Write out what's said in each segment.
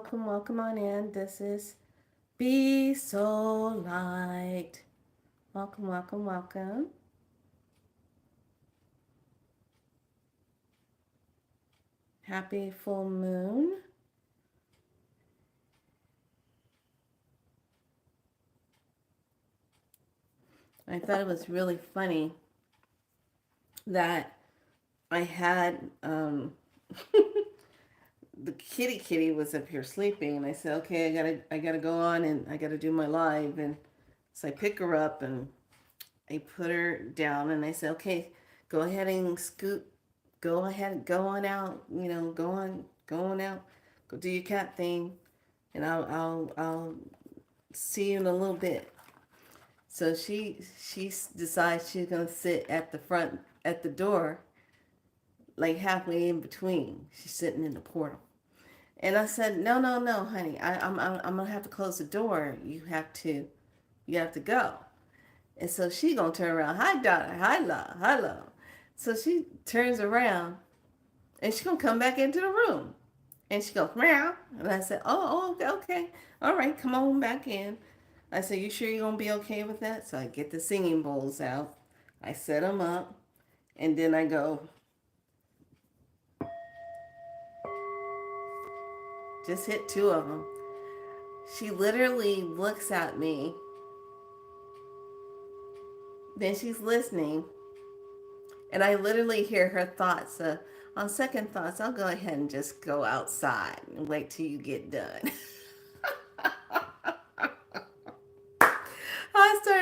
welcome on in. This is Be So Light. Welcome. Happy full moon. I thought it was really funny that I had the kitty was up here sleeping, and I said, okay, I gotta go on and I gotta do my live, and so I pick her up and I put her down, and I said, okay, go ahead and scoot, go ahead, go on out, go on out, go do your cat thing, and I'll see you in a little bit. So she decides she's gonna sit at the front at the door, like halfway in between. She's sitting in the portal. And I said, no, honey. I'm gonna have to close the door. You have to go. And so she gonna turn around. Hi, daughter. Hi, love. Hello. So she turns around and she gonna come back into the room. And she goes, meow. And I said, okay. All right, come on back in. I said, you sure you're gonna be okay with that? So I get the singing bowls out. I set them up. And then I go, just hit two of them. She literally looks at me. Then she's listening. And I literally hear her thoughts. On second thoughts, I'll go ahead and just go outside and wait till you get done.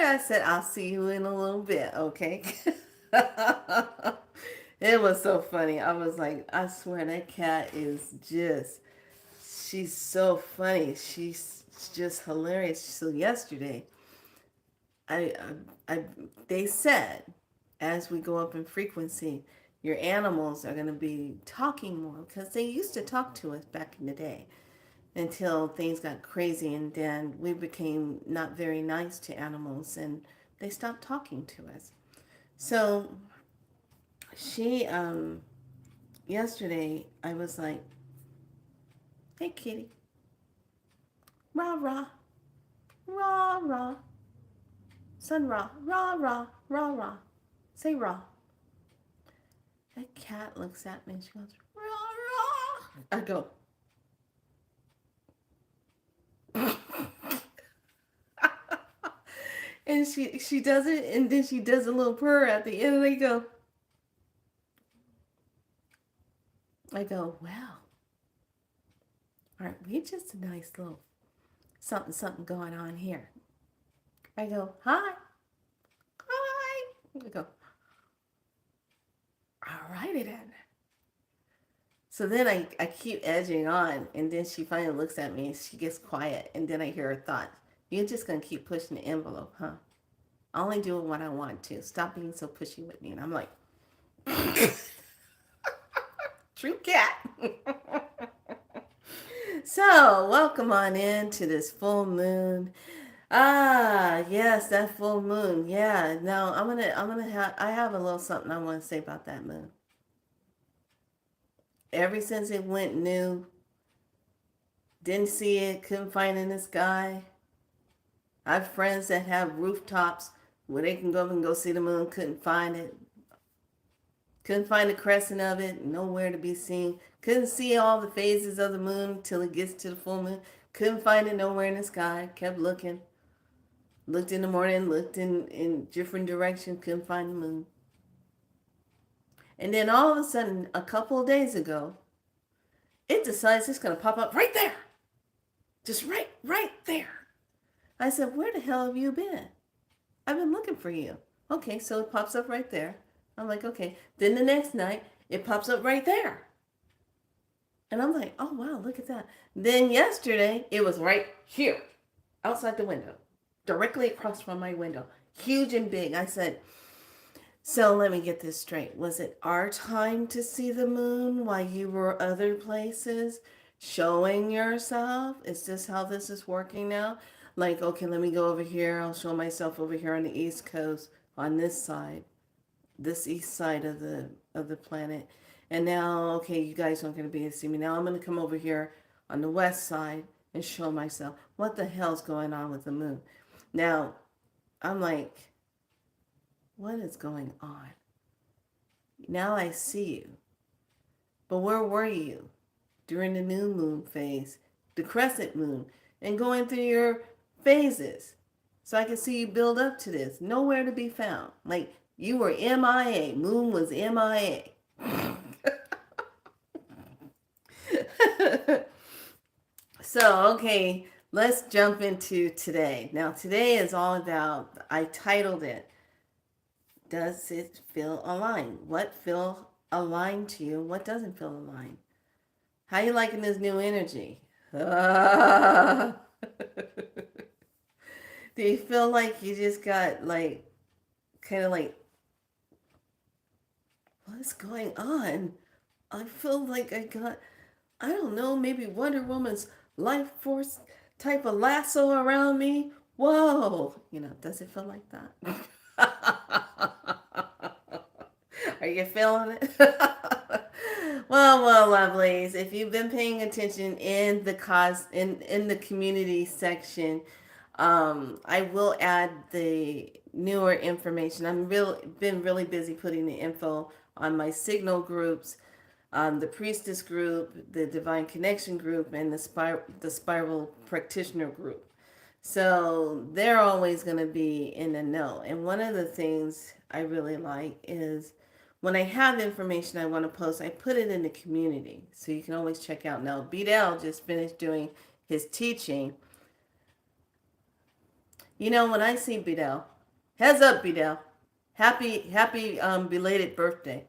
I said, I'll see you in a little bit, okay? It was so funny. I was like, I swear that cat is just, she's so funny. She's just hilarious. So yesterday, I, I they said, as we go up in frequency, your animals are going to be talking more because they used to talk to us back in the day until things got crazy, and then we became not very nice to animals and they stopped talking to us. So she yesterday I was like, hey kitty, rah rah, rah rah, sun rah, rah rah, rah rah, say rah. That cat looks at me and she goes, rah rah. I go, and she does it, and then she does a little purr at the end, and I go, well, aren't we just a nice little something going on here? I go, hi, hi. I go, all righty then. So then I keep edging on, and then she finally looks at me and she gets quiet, and then I hear her thought, you're just gonna keep pushing the envelope, huh? I only do what I want to. Stop being so pushy with me. And I'm like, true cat. So welcome on in to this full moon. Ah, yes, that full moon. Yeah. Now I have a little something I want to say about that moon. Ever since it went new, didn't see it, couldn't find it in the sky. I have friends that have rooftops where they can go up and go see the moon, couldn't find it. Couldn't find the crescent of it, nowhere to be seen. Couldn't see all the phases of the moon till it gets to the full moon. Couldn't find it nowhere in the sky. Kept looking. Looked in the morning, looked in different directions, couldn't find the moon. And then all of a sudden, a couple of days ago, it decides it's going to pop up right there. Just right there. I said, where the hell have you been? I've been looking for you. Okay, so it pops up right there. I'm like, okay. Then the next night, it pops up right there. And I'm like, oh, wow, look at that. Then yesterday, it was right here, outside the window, directly across from my window, huge and big. I said, so let me get this straight. Was it our time to see the moon while you were other places showing yourself? Is this how this is working now? Like, okay, let me go over here. I'll show myself over here on the East Coast on this side, this east side of the planet. And now, okay, you guys aren't going to be able to see me. Now I'm going to come over here on the west side and show myself what the hell's going on with the moon. Now, I'm like, what is going on? Now I see you. But where were you during the new moon phase, the crescent moon, and going through your phases? So I could see you build up to this. Nowhere to be found. Like you were MIA. Moon was MIA. So, okay, let's jump into today. Now, today is all about, I titled it, Does It Feel Aligned? What feel aligned to you? What doesn't feel aligned? How you liking this new energy? Do you feel like you just got like, kind of like, what's going on? I feel like I got, I don't know, maybe Wonder Woman's life force type of lasso around me. Whoa. Does it feel like that? Are you feeling it? Well, lovelies, if you've been paying attention in the community section, I will add the newer information. Been really busy putting the info on my signal groups, the priestess group, the divine connection group, and the spiral practitioner group. So they're always going to be in the know. And one of the things I really like is when I have information I want to post, I put it in the community. So you can always check out. Now, Bedell just finished doing his teaching. When I see Bedell, heads up, Bedell. Happy belated birthday.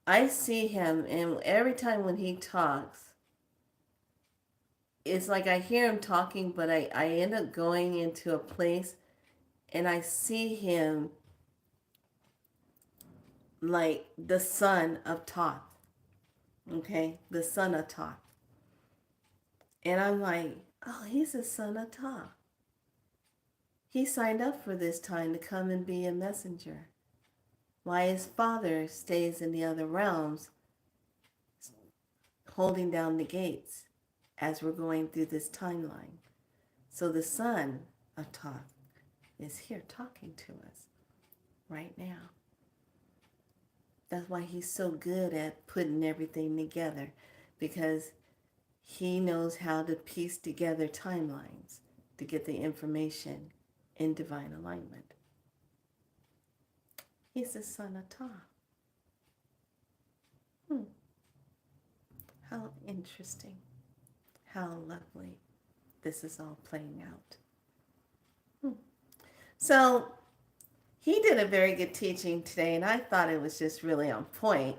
I see him, and every time when he talks, it's like I hear him talking, but I end up going into a place and I see him like the son of Thoth. Okay? The son of Thoth. And I'm like, oh, he's the son of Thoth. He signed up for this time to come and be a messenger. Why his father stays in the other realms, holding down the gates as we're going through this timeline. So the son of Thoth is here talking to us right now. That's why he's so good at putting everything together, because he knows how to piece together timelines to get the information in divine alignment. He's the son of Thoth. How interesting. How lovely this is all playing out. So he did a very good teaching today, and I thought it was just really on point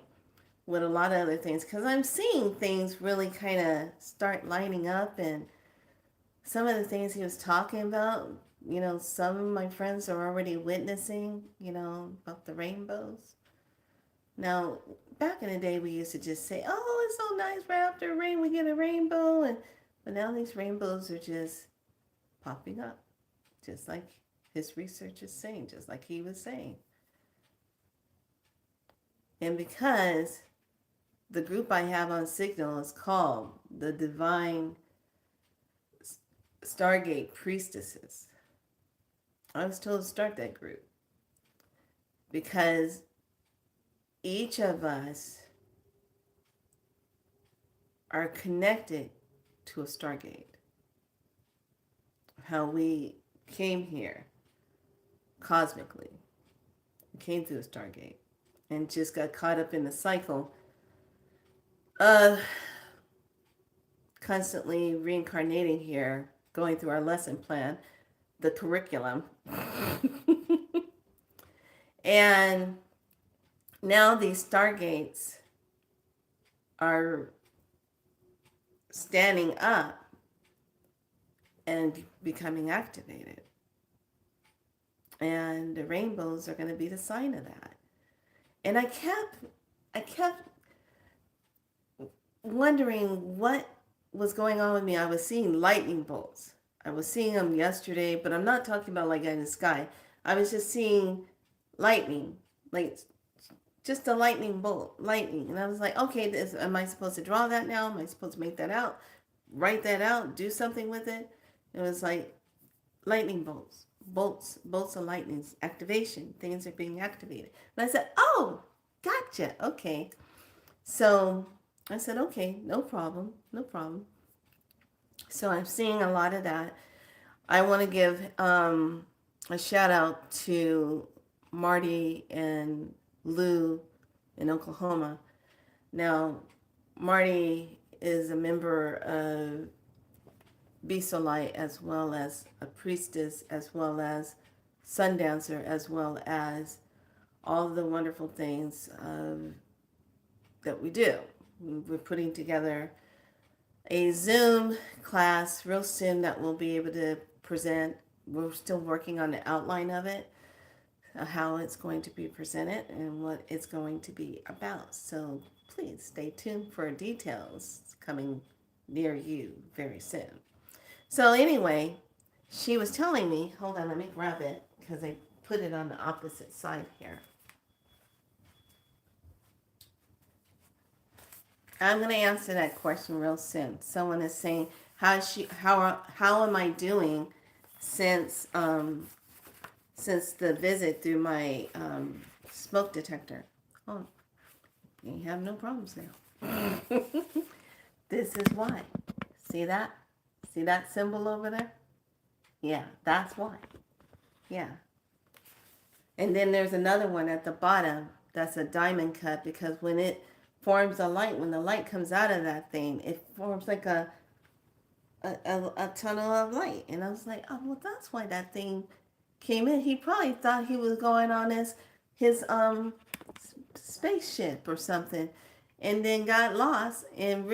with a lot of other things, because I'm seeing things really kind of start lining up, and some of the things he was talking about, some of my friends are already witnessing, about the rainbows. Now, back in the day, we used to just say, oh, it's so nice, right after rain, we get a rainbow. But now these rainbows are just popping up, just like his research is saying, just like he was saying. And because the group I have on Signal is called the Divine Stargate Priestesses, I was told to start that group because each of us are connected to a Stargate. How we came here cosmically, we came through a Stargate and just got caught up in the cycle of constantly reincarnating here, going through our lesson plan, the curriculum. And now these Stargates are standing up and becoming activated. And the rainbows are going to be the sign of that. And I kept wondering what was going on with me. I was seeing lightning bolts. I was seeing them yesterday, but I'm not talking about like in the sky. I was just seeing lightning, like just a lightning bolt, lightning. And I was like, okay, am I supposed to draw that now? Am I supposed to make that out? Write that out? Do something with it? It was like lightning bolts, bolts of lightnings, activation. Things are being activated. And I said, oh, gotcha. Okay. So I said, okay, no problem, no problem. So I'm seeing a lot of that. I want to give a shout out to Marty and Lou in Oklahoma. Now, Marty is a member of Bisolite, as well as a priestess, as well as Sundancer, as well as all the wonderful things that we do. We're putting together a Zoom class real soon that we'll be able to present. We're still working on the outline of it, how it's going to be presented and what it's going to be about. So please stay tuned for details coming near you very soon. So anyway, she was telling me, hold on, let me grab it because I put it on the opposite side here. I'm going to answer that question real soon. Someone is saying, how am I doing since the visit through my smoke detector? Oh, you have no problems now. This is why. See that? See that symbol over there? Yeah, that's why. Yeah. And then there's another one at the bottom that's a diamond cut, because when it forms a light, when the light comes out of that thing, it forms like a tunnel of light. And I was like, oh, well, that's why that thing came in. He probably thought he was going on his spaceship or something, and then got lost and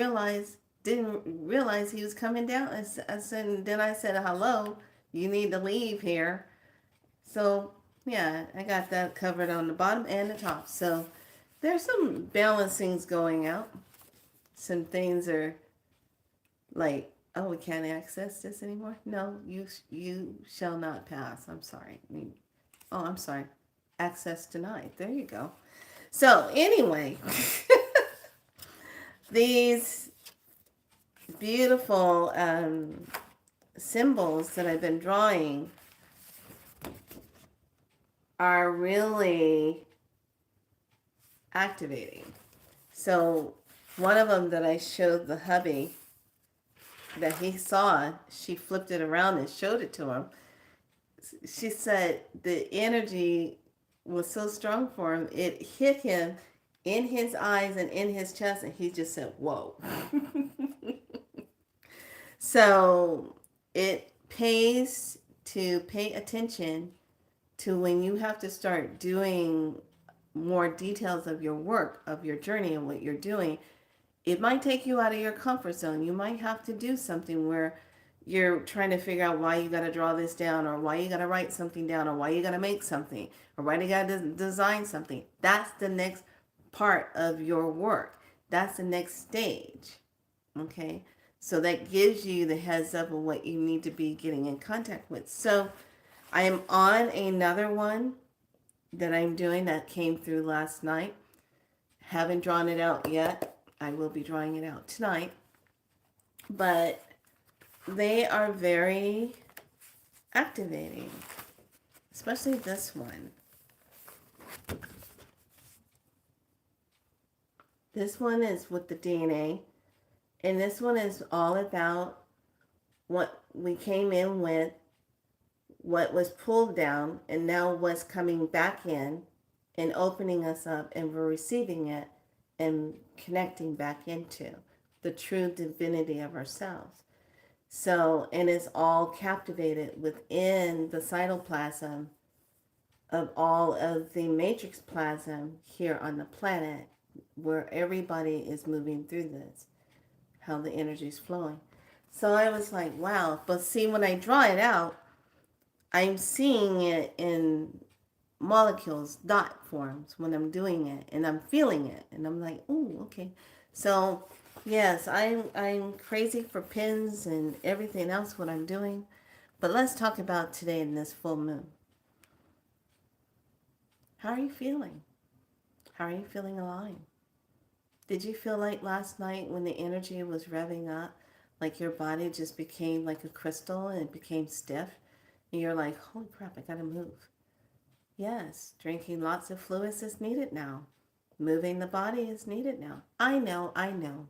didn't realize he was coming down. Then I said, hello, you need to leave here. So yeah, I got that covered on the bottom and the top. So there's some balancings going out. Some things are like, oh, we can't access this anymore. No, you shall not pass. I'm sorry. I'm sorry. Access denied. There you go. So anyway, these beautiful symbols that I've been drawing are really activating. So one of them that I showed the hubby that he saw, she flipped it around and showed it to him. She said the energy was so strong for him, it hit him in his eyes and in his chest, and he just said, whoa. So it pays to pay attention to when you have to start doing more details of your work, of your journey and what you're doing. It might take you out of your comfort zone. You might have to do something where you're trying to figure out why you got to draw this down, or why you got to write something down, or why you got to make something, or why you got to design something. That's the next part of your work. That's the next stage. Okay? So that gives you the heads up of what you need to be getting in contact with. So I am on another one that I'm doing that came through last night. Haven't drawn it out yet. I will be drawing it out tonight. But they are very activating, especially this one. This one is with the DNA, and this one is all about what we came in with, what was pulled down, and now what's coming back in and opening us up, and we're receiving it and connecting back into the true divinity of ourselves. So, and it's all captivated within the cytoplasm of all of the matrix plasm here on the planet, where everybody is moving through this, how the energy is flowing. So I was like, wow. But see, when I draw it out, I'm seeing it in molecules, dot forms when I'm doing it, and I'm feeling it, and I'm like, oh, okay. So yes, I'm crazy for pins and everything else what I'm doing. But let's talk about today in this full moon. How are you feeling? How are you feeling aligned? Did you feel like last night when the energy was revving up, like your body just became like a crystal and it became stiff? And you're like, holy crap, I gotta move. Yes, drinking lots of fluids is needed now. Moving the body is needed now. I know, I know.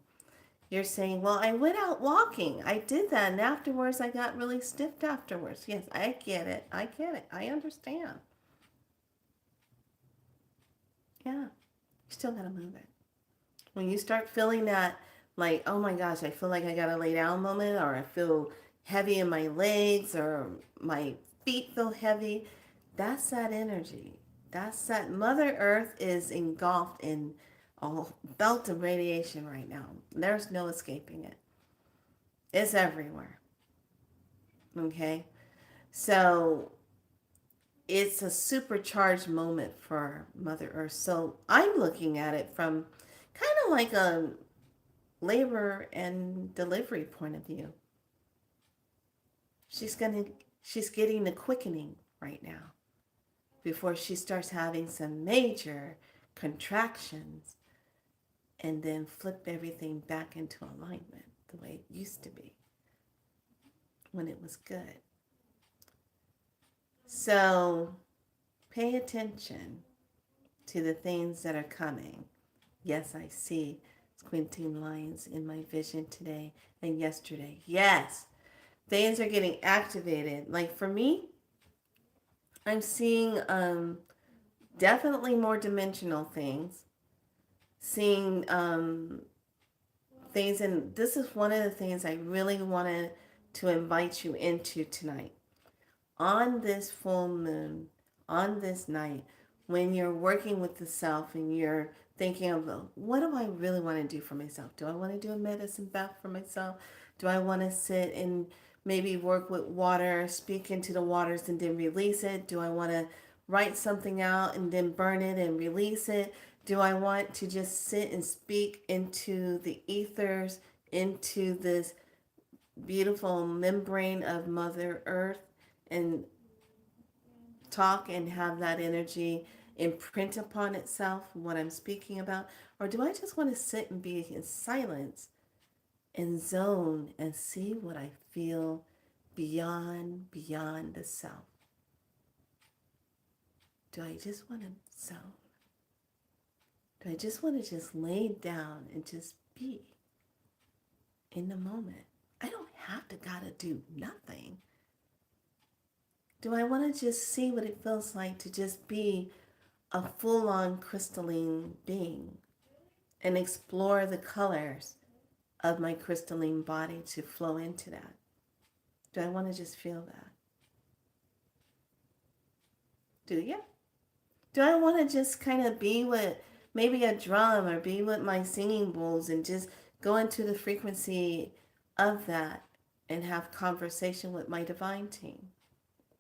You're saying, well, I went out walking. I did that. And afterwards, I got really stiff afterwards. Yes, I get it. I get it. I understand. Yeah, you still got to move it. When you start feeling that, like, oh my gosh, I feel like I got to lay down moment, or I feel heavy in my legs, or my feet feel heavy, that's that energy. That's that Mother Earth is engulfed in a belt of radiation right now. There's no escaping it. It's everywhere. Okay? So it's a supercharged moment for Mother Earth. So I'm looking at it from kind of like a labor and delivery point of view. She's getting the quickening right now before she starts having some major contractions and then flip everything back into alignment the way it used to be when it was good. So pay attention to the things that are coming. Yes, I see squinting lines in my vision today and yesterday. Yes, things are getting activated. Like for me, I'm seeing definitely more dimensional things. Seeing things, and this is one of the things I really wanted to invite you into tonight. On this full moon, on this night, when you're working with the self and you're thinking of, what do I really want to do for myself? Do I want to do a medicine bath for myself? Do I want to sit and maybe work with water, speak into the waters and then release it? Do I want to write something out and then burn it and release it? Do I want to just sit and speak into the ethers, into this beautiful membrane of Mother Earth and talk and have that energy imprint upon itself what I'm speaking about? Or do I just want to sit and be in silence and zone and see what I feel beyond the self? Do I just want to zone? Do I just want to just lay down and just be in the moment? I don't have to gotta do nothing. Do I want to just see what it feels like to just be a full-on crystalline being and explore the colors of my crystalline body to flow into that? Do I want to just feel that? Do you? Do I want to just kind of be with maybe a drum or be with my singing bowls and just go into the frequency of that and have conversation with my divine team?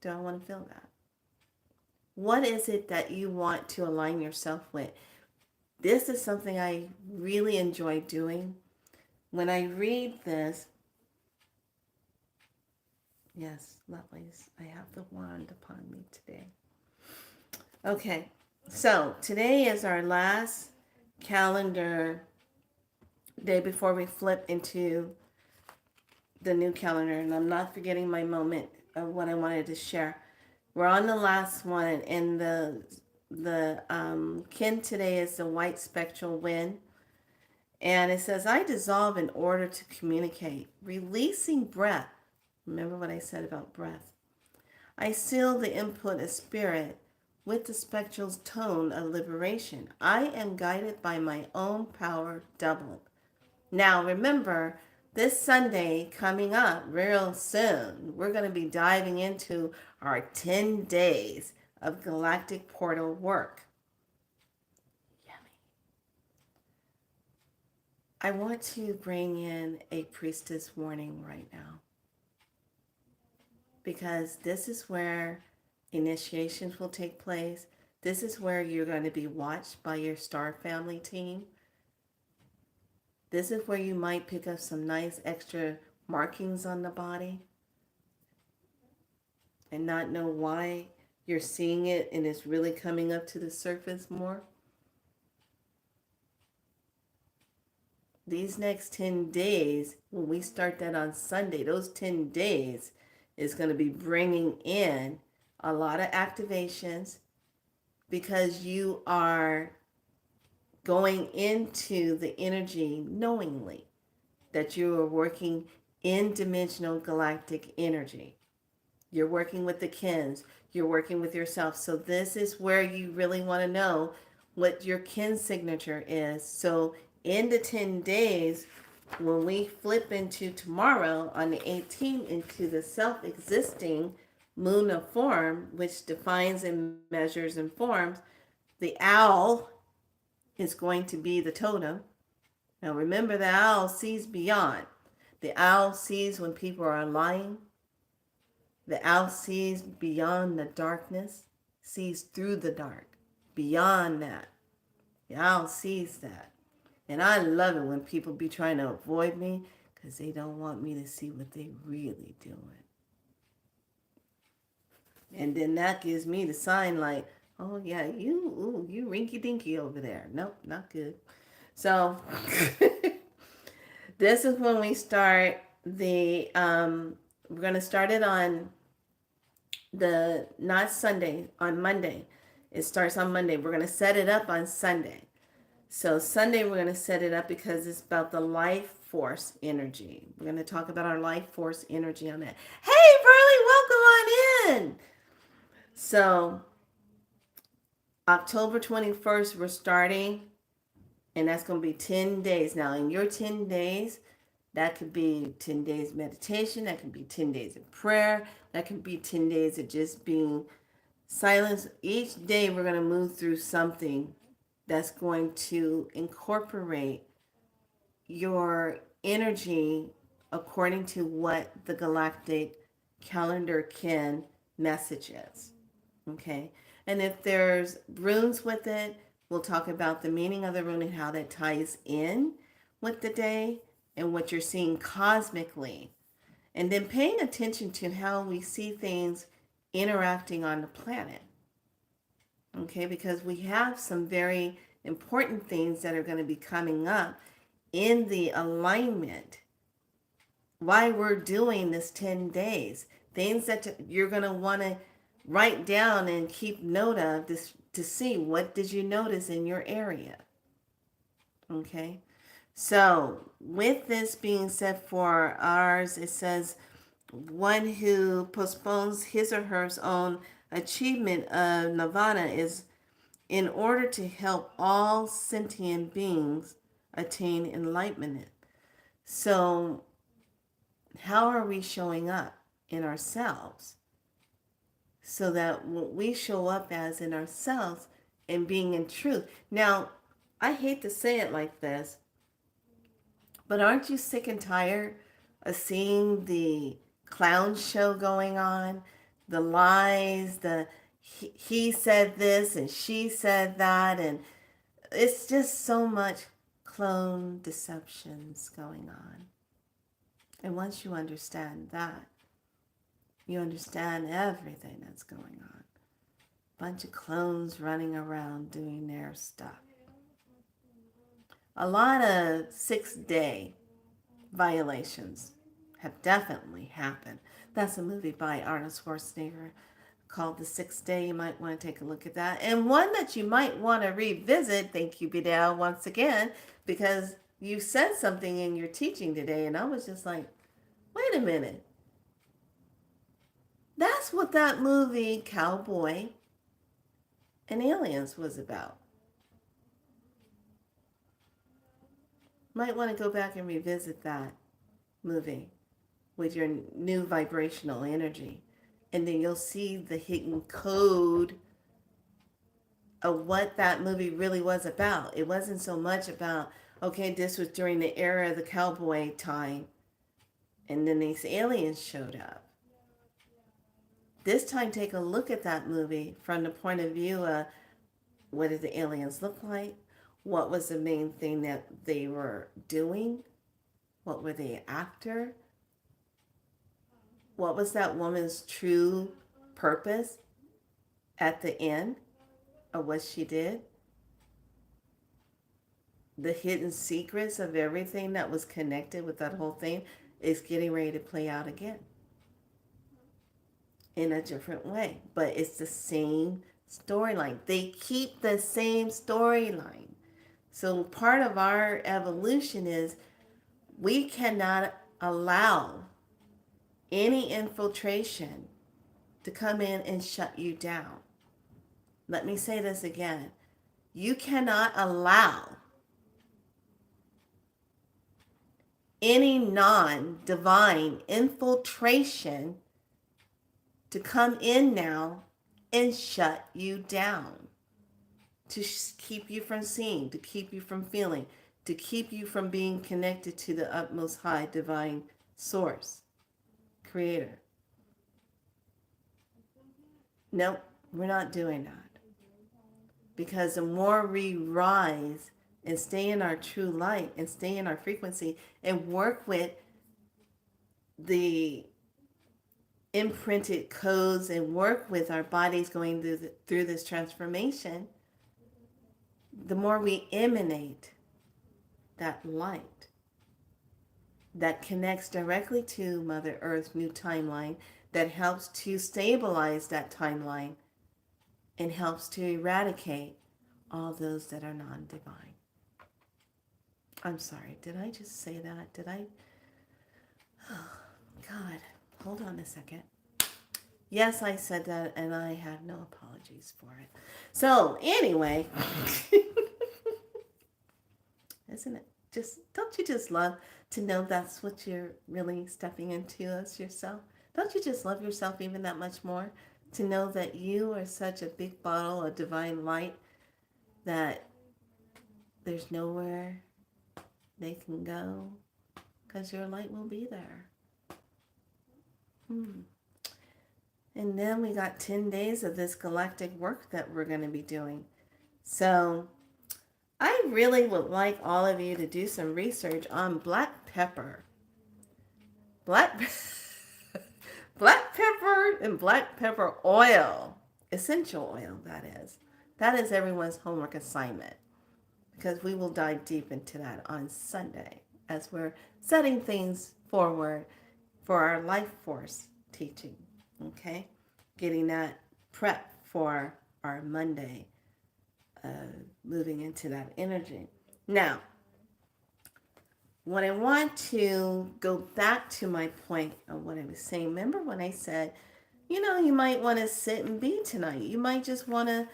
Do I want to feel that? What is it that you want to align yourself with? This is something I really enjoy doing. When I read this, yes, lovelies, I have the wand upon me today. Okay, so today is our last calendar day before we flip into the new calendar, and I'm not forgetting my moment of what I wanted to share. We're on the last one, and the kin today is the white spectral wind, and it says, I dissolve in order to communicate, releasing breath. Remember what I said about breath. I seal the input of spirit with the spectral tone of liberation. I am guided by my own power doubled. Now remember, this Sunday coming up real soon, we're going to be diving into our 10 days of galactic portal work. Yummy. I want to bring in a priestess warning right now, because this is where initiations will take place. This is where you're going to be watched by your star family team. This is where you might pick up some nice extra markings on the body and not know why you're seeing it and it's really coming up to the surface more. these next 10 days, when we start that on Sunday, those 10 days is going to be bringing in a lot of activations because you are going into the energy knowingly that you are working in dimensional galactic energy. You're working with the kins, you're working with yourself. So this is where you really want to know what your kin signature is. So in the 10 days, when we flip into tomorrow on the 18th into the self-existing moon of form, which defines and measures and forms, the owl is going to be the totem. Now remember, the owl sees beyond. The owl sees when people are lying. The owl sees beyond the darkness, sees through the dark, beyond that. The owl sees that. And I love it when people be trying to avoid me because they don't want me to see what they really doing. And then that gives me the sign like, oh yeah, you rinky dinky over there. Nope, not good. So this is when we start we're going to start it on not Sunday, on Monday. It starts on Monday. We're going to set it up on Sunday. So Sunday we're going to set it up because it's about the life force energy. We're going to talk about our life force energy on that. Hey, Burley, welcome on in. So October 21st, we're starting, and that's going to be 10 days. Now, in your 10 days, that could be 10 days meditation. That could be 10 days of prayer. That could be 10 days of just being silent. Each day, we're going to move through something that's going to incorporate your energy according to what the galactic calendar can message is. Okay? And if there's runes with it, we'll talk about the meaning of the rune and how that ties in with the day and what you're seeing cosmically. And then paying attention to how we see things interacting on the planet. Okay, because we have some very important things that are going to be coming up in the alignment. Why we're doing this 10 days. Things that you're going to want to write down and keep note of this to see what did you notice in your area. Okay. So with this being said for ours, it says one who postpones his or her own achievement of nirvana is in order to help all sentient beings attain enlightenment. So how are we showing up in ourselves so that what we show up as in ourselves and being in truth? Now, I hate to say it like this, but aren't you sick and tired of seeing the clown show going on? The lies, he said this and she said that, and it's just so much clone deceptions going on. And once you understand that, you understand everything that's going on. Bunch of clones running around doing their stuff. A lot of 6-day violations have definitely happened. That's a movie by Arnold Schwarzenegger called The Sixth Day. You might want to take a look at that. And one that you might want to revisit, thank you, Bidel, once again, because you said something in your teaching today, and I was just like, wait a minute. That's what that movie, Cowboy and Aliens, was about. Might want to go back and revisit that movie with your new vibrational energy. And then you'll see the hidden code of what that movie really was about. It wasn't so much about, okay, this was during the era of the cowboy time, and then these aliens showed up. This time, take a look at that movie from the point of view of what did the aliens look like? What was the main thing that they were doing? What were they after? What was that woman's true purpose at the end of what she did? the hidden secrets of everything that was connected with that whole thing is getting ready to play out again in a different way. But it's the same storyline. They keep the same storyline. So part of our evolution is we cannot allow any infiltration to come in and shut you down. Let me say this again. You cannot allow any non-divine infiltration to come in now and shut you down, to keep you from seeing, to keep you from feeling, to keep you from being connected to the utmost high divine source, creator. Nope, we're not doing that. Because the more we rise and stay in our true light and stay in our frequency and work with the imprinted codes and work with our bodies going through this transformation, the more we emanate that light that connects directly to Mother Earth's new timeline, that helps to stabilize that timeline and helps to eradicate all those that are non-divine. I'm sorry, did I just say that? Did I? Oh, God, hold on a second. Yes, I said that, and I have no apologies for it. So, anyway, isn't it just, don't you just love to know that's what you're really stepping into as yourself? Don't you just love yourself even that much more? To know that you are such a big bottle of divine light that there's nowhere they can go because your light will be there. And then we got 10 days of this galactic work that we're going to be doing. So I really would like all of you to do some research on black pepper. Black pepper and black pepper oil. Essential oil, that is. That is everyone's homework assignment. Because we will dive deep into that on Sunday as we're setting things forward for our life force teaching. Okay? Getting that prep for our Monday, moving into that energy. Now, what I want to go back to my point of what I was saying. Remember when I said, you might want to sit and be tonight. You might just want to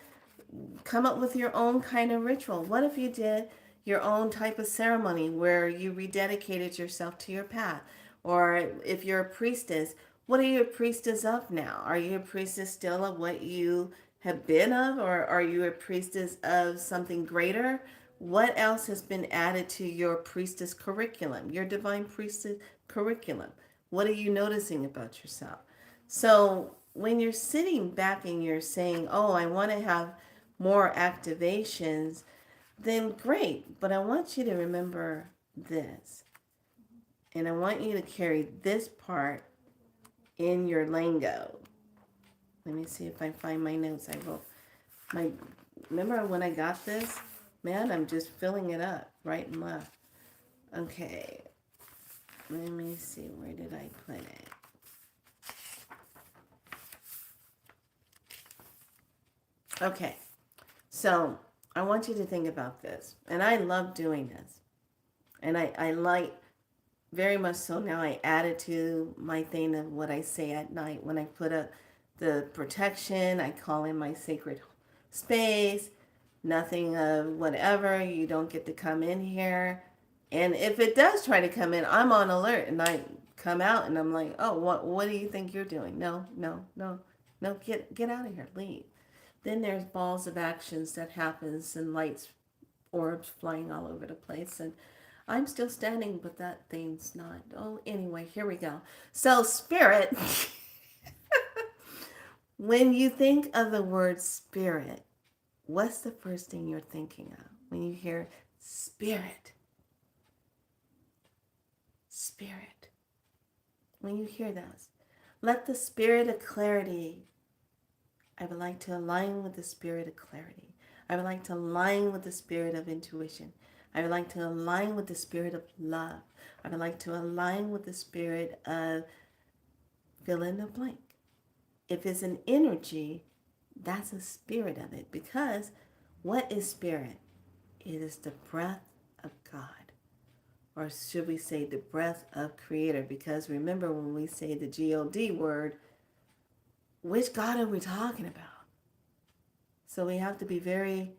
come up with your own kind of ritual. What if you did your own type of ceremony where you rededicated yourself to your path? Or if you're a priestess, what are you a priestess of now? Are you a priestess still of what you have been of? Or are you a priestess of something greater? What else has been added to your priestess curriculum, your divine priestess curriculum? What are you noticing about yourself? So when you're sitting back and you're saying, oh, I want to have more activations, then great. But I want you to remember this. And I want you to carry this part in your lingo. Let me see if I find my notes. Remember when I got this? Man, I'm just filling it up right and left. Okay. Let me see. Where did I put it? Okay. So I want you to think about this. And I love doing this. And I like, very much so now, I added to my thing of what I say at night. When I put up the protection, I call in my sacred space. Nothing of whatever. You don't get to come in here. And if it does try to come in, I'm on alert. And I come out and I'm like, oh, what do you think you're doing? No, get out of here. Leave. Then there's balls of actions that happens and lights, orbs flying all over the place. And I'm still standing, but that thing's not. Oh, anyway, here we go. So spirit, when you think of the word spirit, what's the first thing you're thinking of when you hear spirit? Spirit. When you hear those, let the spirit of clarity, I would like to align with the spirit of clarity. I would like to align with the spirit of intuition. I would like to align with the spirit of love. I would like to align with the spirit of fill in the blank. If it's an energy, that's a spirit of it. Because what is spirit? It is the breath of God. Or should we say the breath of Creator? Because remember, when we say the God word, which God are we talking about? So we have to be very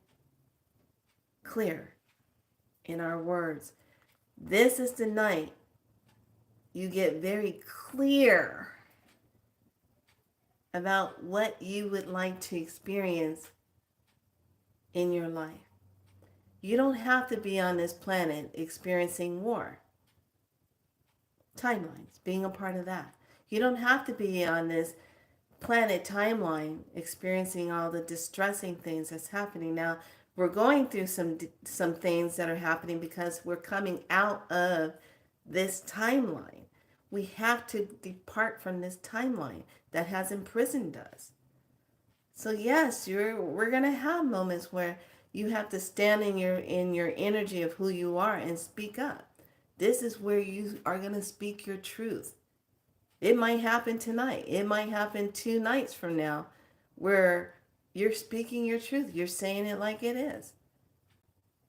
clear in our words. This is the night you get very clear about what you would like to experience in your life. You don't have to be on this planet experiencing war. Timelines, being a part of that. You don't have to be on this planet timeline experiencing all the distressing things that's happening now. We're going through some things that are happening because we're coming out of this timeline. We have to depart from this timeline that has imprisoned us. So yes, we're going to have moments where you have to stand in your energy of who you are and speak up. This is where you are going to speak your truth. It might happen tonight. It might happen 2 nights from now where you're speaking your truth. You're saying it like it is.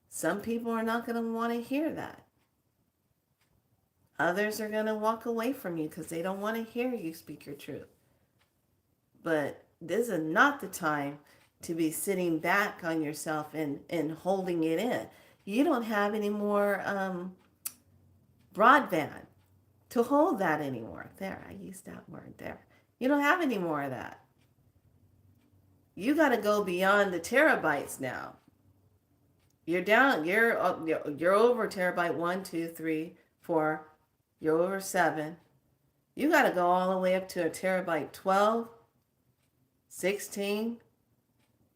Some people are not going to want to hear that. Others are going to walk away from you because they don't want to hear you speak your truth. But this is not the time to be sitting back on yourself and holding it in. You don't have any more broadband to hold that anymore. There, I used that word there. You don't have any more of that. You got to go beyond the terabytes now. You're down. You're over terabyte 1, 2, 3, 4. You're over 7. You got to go all the way up to a terabyte 12, 16.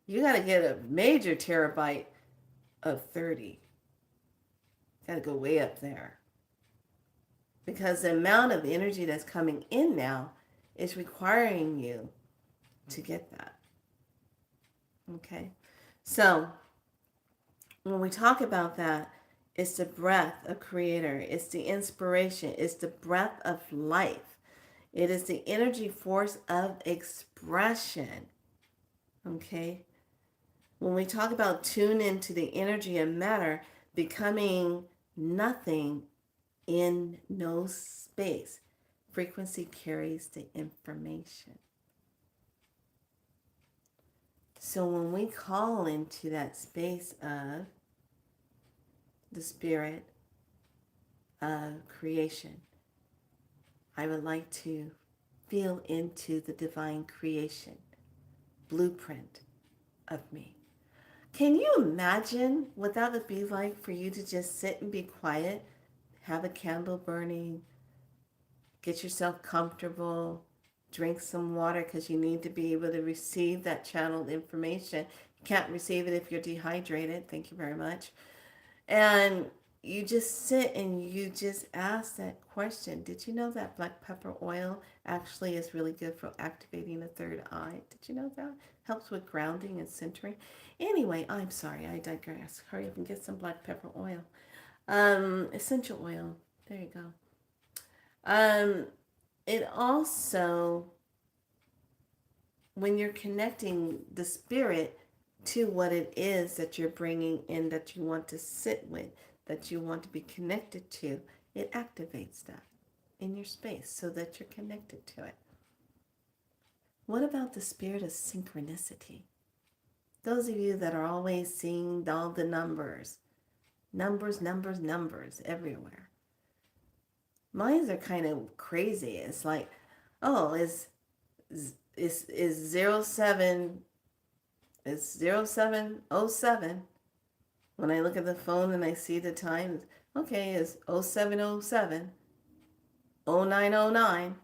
You got to get a major terabyte of 30. Got to go way up there. Because the amount of energy that's coming in now is requiring you to get that. Okay? So, when we talk about that, it's the breath of Creator. It's the inspiration. It's the breath of life. It is the energy force of expression. Okay? When we talk about tune into the energy of matter, becoming nothing in no space. Frequency carries the information. So when we call into that space of the spirit of creation, I would like to feel into the divine creation blueprint of me. Can you imagine what that would be like for you to just sit and be quiet, have a candle burning, get yourself comfortable, drink some water because you need to be able to receive that channeled information. You can't receive it if you're dehydrated. Thank you very much. And you just sit and you just ask that question. Did you know that black pepper oil actually is really good for activating the third eye? Did you know that? Helps with grounding and centering. Anyway, I'm sorry, I digress. Hurry up and get some black pepper oil. Essential oil. There you go. It also, when you're connecting the spirit to what it is that you're bringing in, that you want to sit with, that you want to be connected to, it activates that in your space so that you're connected to it. What about the spirit of synchronicity? Those of you that are always seeing all the numbers everywhere. Mine are kind of crazy. It's like, oh, it's 07. It's 0707. When I look at the phone and I see the time, okay, it's 0707, 0909,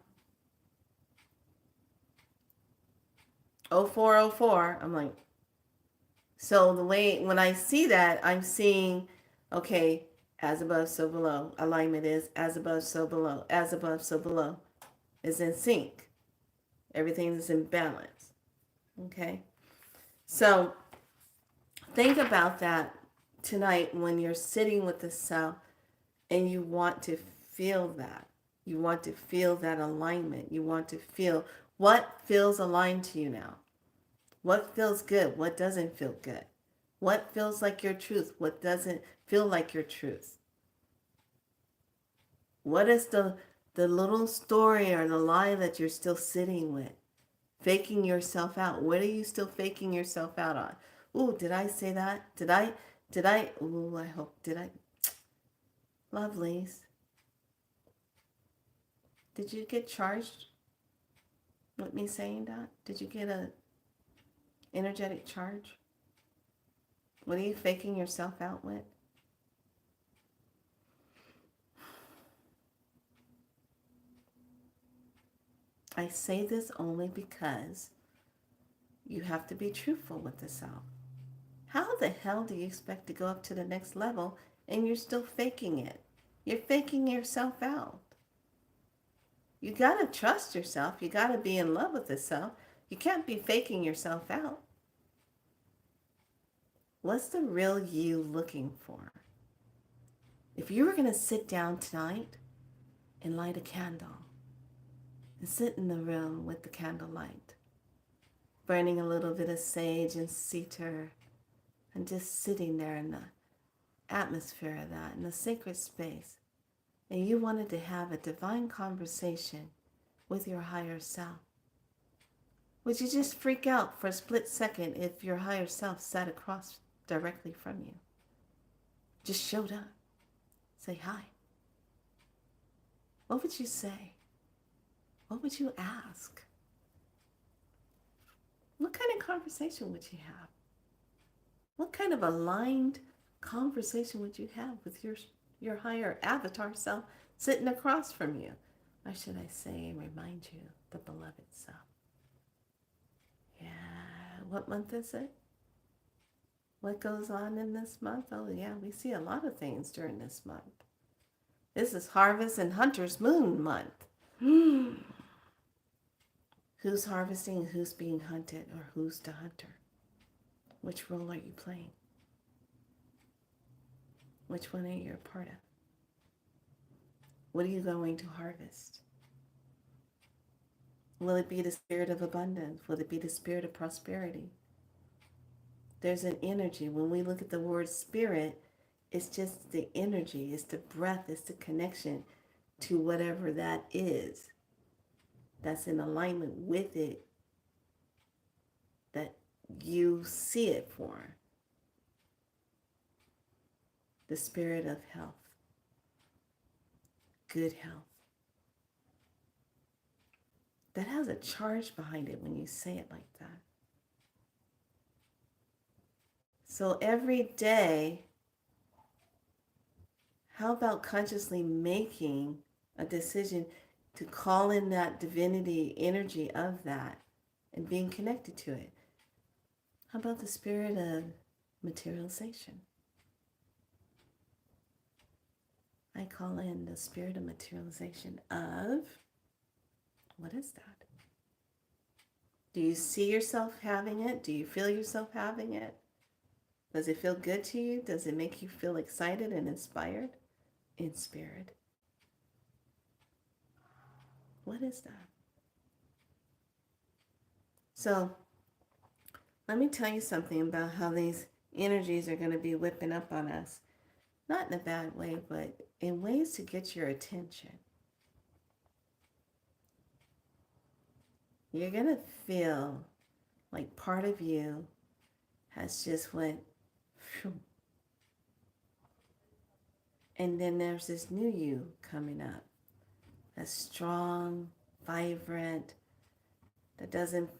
0404. I'm like, so the way, when I see that, I'm seeing, okay, as above, so below. Alignment is as above, so below. As above, so below. Is in sync. Everything is in balance. Okay? So think about that tonight when you're sitting with the self and you want to feel that. You want to feel that alignment. You want to feel what feels aligned to you now. What feels good? What doesn't feel good? What feels like your truth? What doesn't feel like your truth? What is the little story or the lie that you're still sitting with? Faking yourself out. What are you still faking yourself out on? Ooh, did I say that? Ooh, I hope, did I? Lovelies. Did you get charged with me saying that? Did you get a energetic charge? What are you faking yourself out with? I say this only because you have to be truthful with the self. How the hell do you expect to go up to the next level and you're still faking it? You're faking yourself out. You got to trust yourself. You got to be in love with yourself. You can't be faking yourself out. What's the real you looking for? If you were going to sit down tonight and light a candle and sit in the room with the candlelight, burning a little bit of sage and cedar and just sitting there in the atmosphere of that, in a sacred space, and you wanted to have a divine conversation with your higher self, would you just freak out for a split second if your higher self sat across directly from you? Just showed up. Say hi. What would you say? What would you ask? What kind of conversation would you have? What kind of aligned conversation would you have with your higher avatar self sitting across from you? Or should I say, remind you, the beloved self? Yeah, what month is it? What goes on in this month? Oh yeah, we see a lot of things during this month. This is Harvest and Hunter's Moon month. Who's harvesting, who's being hunted, or who's the hunter? Which role are you playing? Which one are you a part of? What are you going to harvest? Will it be the spirit of abundance? Will it be the spirit of prosperity? There's an energy. When we look at the word spirit, it's just the energy, it's the breath, it's the connection to whatever that is that's in alignment with it that you see it for. The spirit of health, good health. That has a charge behind it when you say it like that. So every day, how about consciously making a decision to call in that divinity energy of that and being connected to it? How about the spirit of materialization? I call in the spirit of materialization of, what is that? Do you see yourself having it? Do you feel yourself having it? Does it feel good to you? Does it make you feel excited and inspired in spirit? What is that? So let me tell you something about how these energies are going to be whipping up on us. Not in a bad way, but in ways to get your attention. You're going to feel like part of you has just went, phew. And then there's this new you coming up. That's strong, vibrant, that doesn't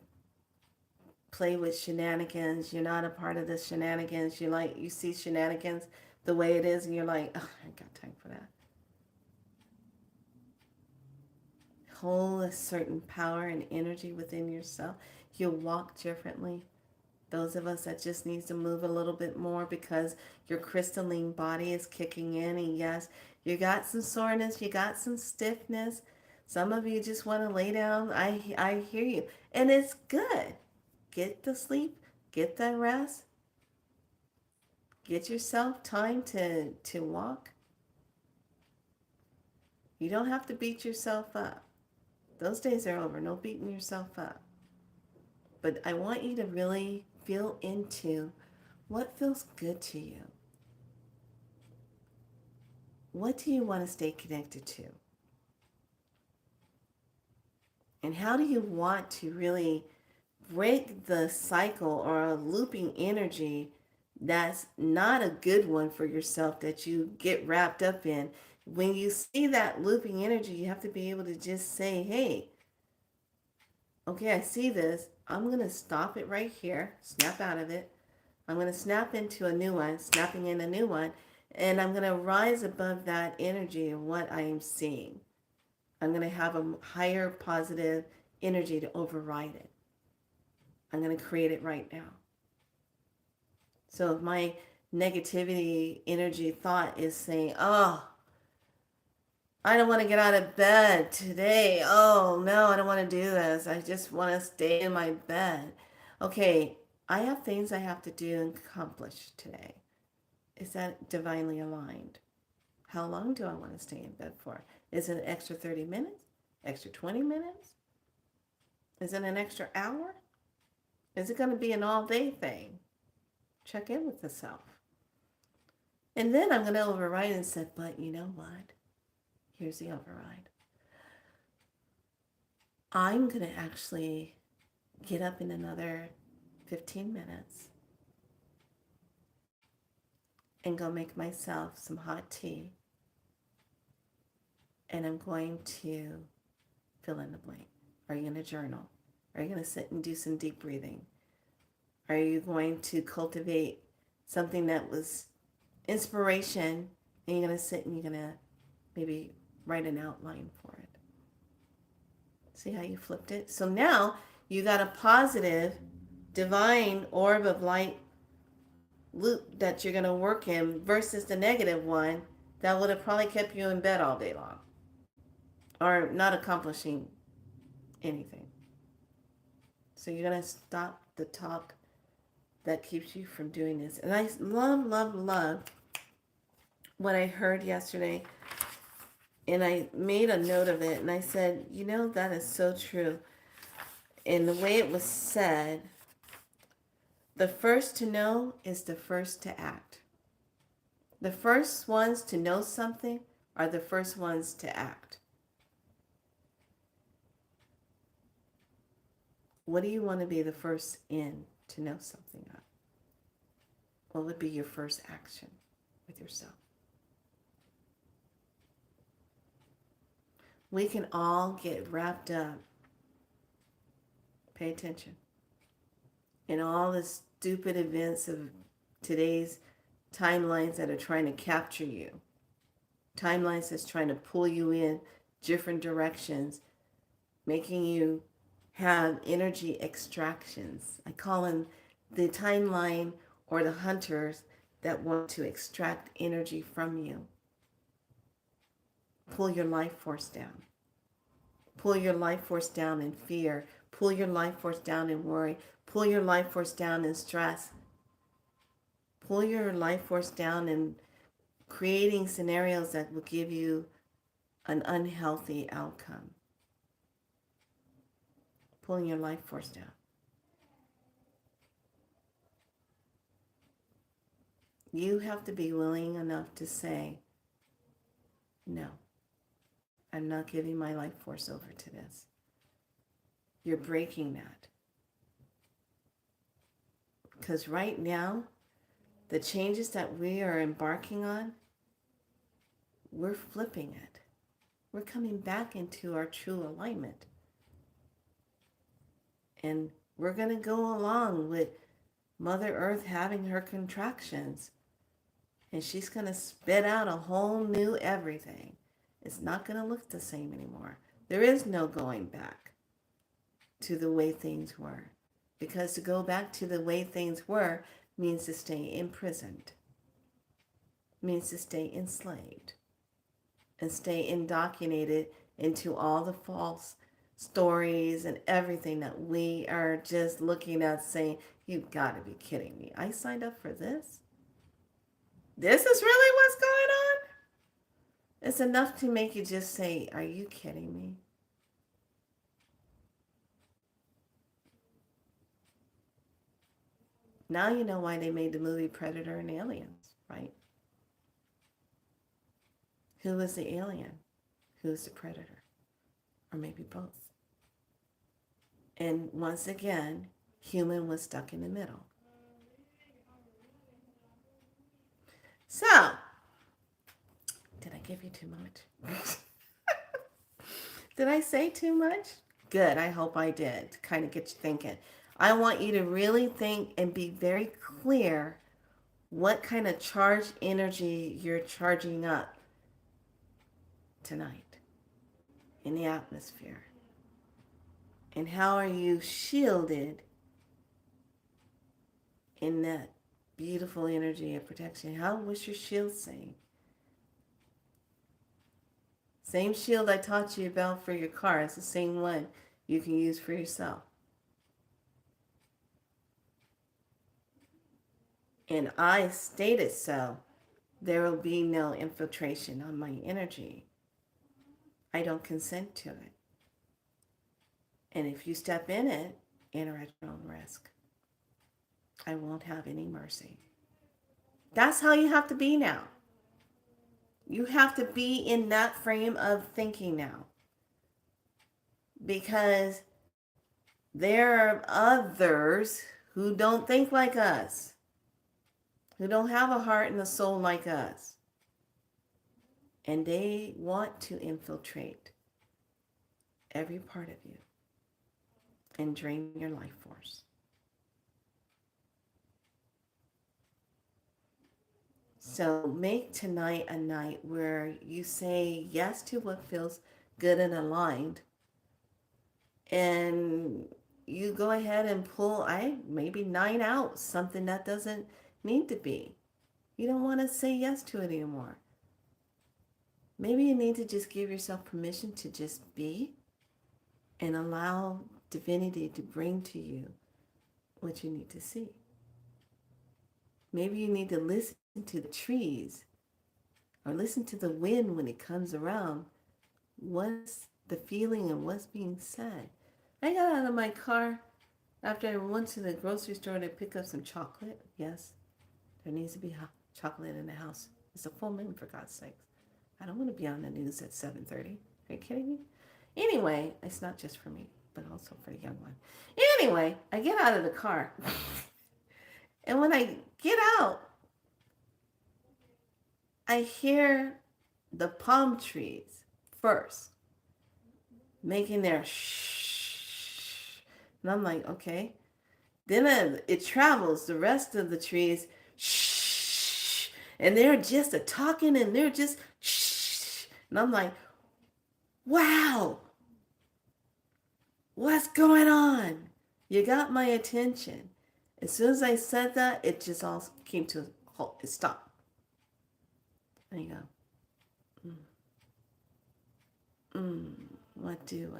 play with shenanigans. You're not a part of the shenanigans. You see shenanigans the way it is and you're like, oh, I ain't got time for that. Hold a certain power and energy within yourself. You'll walk differently. Those of us that just needs to move a little bit more because your crystalline body is kicking in. And yes, you got some soreness, you got some stiffness. Some of you just want to lay down. I hear you. And it's good. Get the sleep, get the rest, Get yourself time to walk. You don't have to beat yourself up. Those days are over. No beating yourself up. But I want you to really feel into what feels good to you. What do you want to stay connected to? And how do you want to really break the cycle or a looping energy that's not a good one for yourself that you get wrapped up in? When you see that looping energy, you have to be able to just say, hey, okay, I see this. I'm going to stop it right here, snap out of it. I'm going to snap into a new one, snapping in a new one, and I'm going to rise above that energy of what I am seeing. I'm going to have a higher positive energy to override it. I'm going to create it right now. So if my negativity energy thought is saying, oh, I don't want to get out of bed today. Oh, no, I don't want to do this. I just want to stay in my bed. Okay, I have things I have to do and accomplish today. Is that divinely aligned? How long do I want to stay in bed for? Is it an extra 30 minutes? Extra 20 minutes? Is it an extra hour? Is it going to be an all-day thing? Check in with the self. And then I'm going to override and say, but you know what? Here's the override. I'm going to actually get up in another 15 minutes and go make myself some hot tea. And I'm going to fill in the blank. Are you going to journal? Are you going to sit and do some deep breathing? Are you going to cultivate something that was inspiration and you're going to sit and you're going to maybe write an outline for it? See how you flipped it? So now you got a positive, divine orb of light loop that you're going to work in versus the negative one that would have probably kept you in bed all day long or not accomplishing anything. So you're going to stop the talk that keeps you from doing this. And I love what I heard yesterday. And I made a note of it. And I said, you know, that is so true. And the way it was said, the first to know is the first to act. The first ones to know something are the first ones to act. What do you want to be the first in to know something of? What would be your first action with yourself? We can all get wrapped up, pay attention, in all the stupid events of today's timelines that are trying to capture you. Timelines that's trying to pull you in different directions, making you have energy extractions. I call them the timeline or the hunters that want to extract energy from you. Pull your life force down. Pull your life force down in fear. Pull your life force down in worry. Pull your life force down in stress. Pull your life force down in creating scenarios that will give you an unhealthy outcome. Pulling your life force down. You have to be willing enough to say, no, I'm not giving my life force over to this. You're breaking that. Because right now, the changes that we are embarking on, we're flipping it. We're coming back into our true alignment. And we're going to go along with Mother Earth having her contractions. And she's going to spit out a whole new everything. It's not going to look the same anymore. There is no going back to the way things were. Because to go back to the way things were means to stay imprisoned. Means to stay enslaved. And stay indoctrinated into all the false stories and everything that we are just looking at saying, you've got to be kidding me. I signed up for this? This is really what's going on? It's enough to make you just say, are you kidding me? Now you know why they made the movie Predator and Aliens, right? Who was the alien? Who's the predator? Or maybe both. And once again, human was stuck in the middle. So, did I give you too much? Did I say too much? Good. I hope I did. To kind of get you thinking. I want you to really think and be very clear what kind of charged energy you're charging up tonight in the atmosphere. And how are you shielded in that beautiful energy of protection? How was your shield saying? Same shield I taught you about for your car. It's the same one you can use for yourself. And I stated so. There will be no infiltration on my energy. I don't consent to it. And if you step in it, enter at your own risk. I won't have any mercy. That's how you have to be now. You have to be in that frame of thinking now. Because there are others who don't think like us, who don't have a heart and a soul like us. And they want to infiltrate every part of you and drain your life force. So make tonight a night where you say yes to what feels good and aligned. And you go ahead and pull, maybe 9 out, something that doesn't need to be. You don't want to say yes to it anymore. Maybe you need to just give yourself permission to just be and allow divinity to bring to you what you need to see. Maybe you need to listen to the trees or listen to the wind when it comes around. What's the feeling and what's being said? I got out of my car after I went to the grocery store to pick up some chocolate. Yes, there needs to be chocolate in the house. It's a full moon, for God's sakes. I don't want to be on the news at 7:30. Are you kidding me? Anyway, it's not just for me, but also for the young one. Anyway, I get out of the car. And when I get out, I hear the palm trees first making their shh. And I'm like, okay. Then it travels, the rest of the trees, shh. And they're just talking and they're just shh. And I'm like, wow, what's going on? You got my attention. As soon as I said that, it just all came to a halt. It stopped. There you go. What do?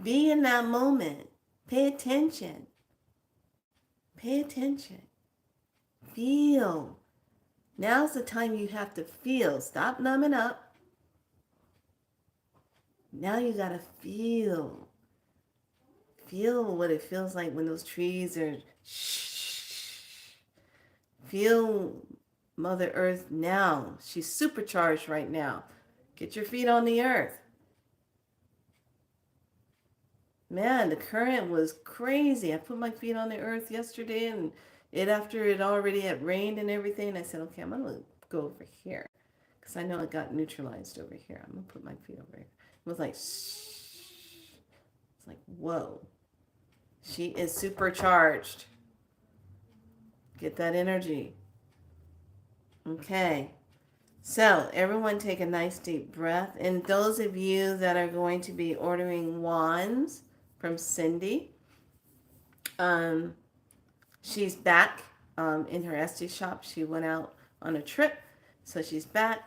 Be in that moment. Pay attention. Pay attention. Feel. Now's the time you have to feel. Stop numbing up. Now you got to feel. Feel what it feels like when those trees are shh. Feel Mother Earth now. She's supercharged right now. Get your feet on the earth. Man, the current was crazy. I put my feet on the earth yesterday and after it already had rained and everything, I said, okay, I'm going to go over here because I know it got neutralized over here. I'm going to put my feet over here. It was like, shh. It's like, whoa. She is supercharged. Get that energy. Okay. So everyone take a nice deep breath. And those of you that are going to be ordering wands from Cindy, she's back in her Etsy shop. She went out on a trip, so she's back.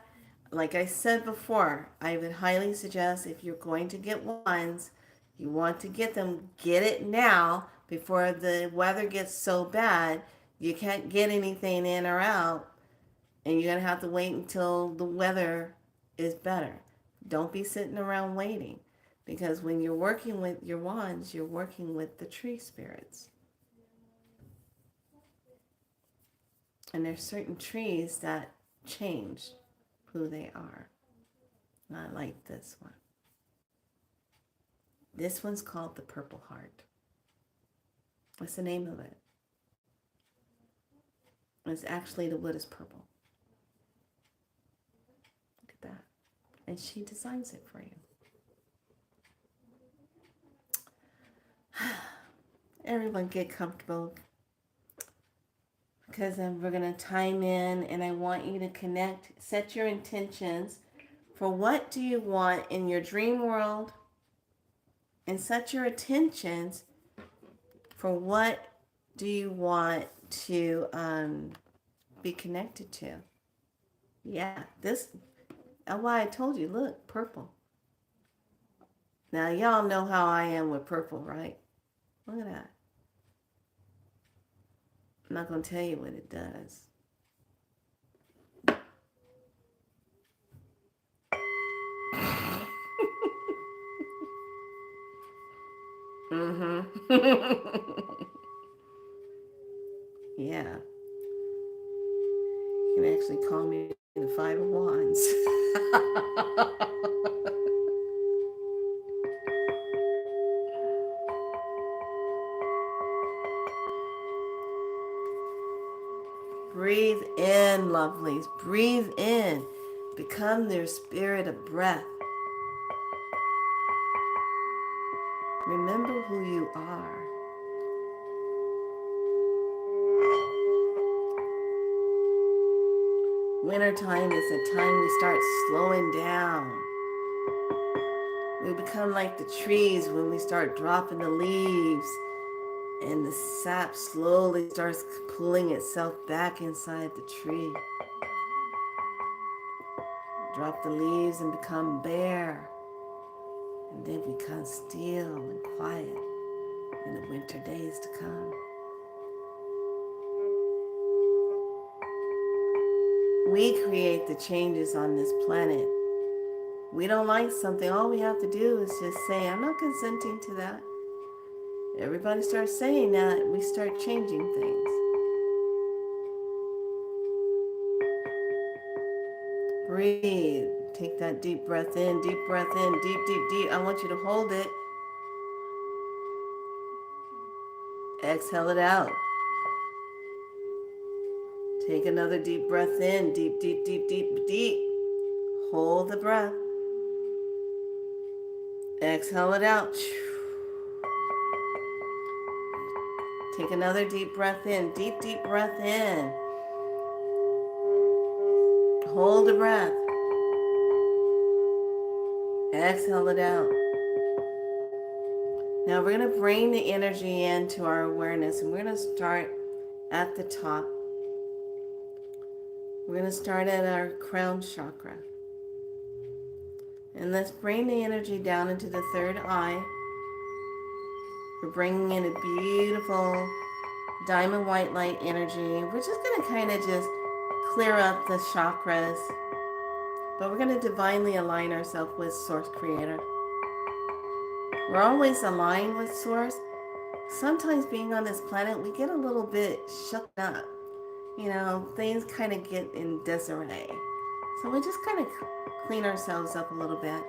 Like I said before, I would highly suggest if you're going to get wands, you want to get them, get it now before the weather gets so bad you can't get anything in or out, and you're going to have to wait until the weather is better. Don't be sitting around waiting, because when you're working with your wands, you're working with the tree spirits. And there's certain trees that change who they are. And I like this one. This one's called the Purple Heart. What's the name of it? It's actually, the wood is purple. Look at that. And she designs it for you. Everyone get comfortable, because we're going to time in, and I want you to connect, set your intentions for what do you want in your dream world, and set your intentions for what do you want to be connected to. Yeah, that's why I told you, look, purple. Now, y'all know how I am with purple, right? Look at that. I'm not going to tell you what it does. Yeah. You can actually call me the Five of Wands. Breathe in, lovelies. Breathe in. Become their spirit of breath. Remember who you are. Wintertime is the time we start slowing down. We become like the trees when we start dropping the leaves, and the sap slowly starts pulling itself back inside the tree. Drop the leaves and become bare, and then become still and quiet in the winter days to come. We create the changes on this planet. We don't like something, all we have to do is just say, I'm not consenting to that. Everybody starts saying that, we start changing things. Breathe. Take that deep breath in, deep breath in, deep, deep, deep. I want you to hold it. Exhale it out. Take another deep breath in, deep, deep, deep, deep, deep. Hold the breath. Exhale it out. Take another deep breath in, deep, deep breath in. Hold the breath. Exhale it out. Now we're going to bring the energy into our awareness, and we're going to start at the top. We're going to start at our crown chakra. And let's bring the energy down into the third eye. We're bringing in a beautiful diamond white light energy. We're just going to kind of just clear up the chakras. But we're going to divinely align ourselves with Source Creator. We're always aligned with Source. Sometimes being on this planet, we get a little bit shook up. You know, things kind of get in disarray. So we just kind of clean ourselves up a little bit.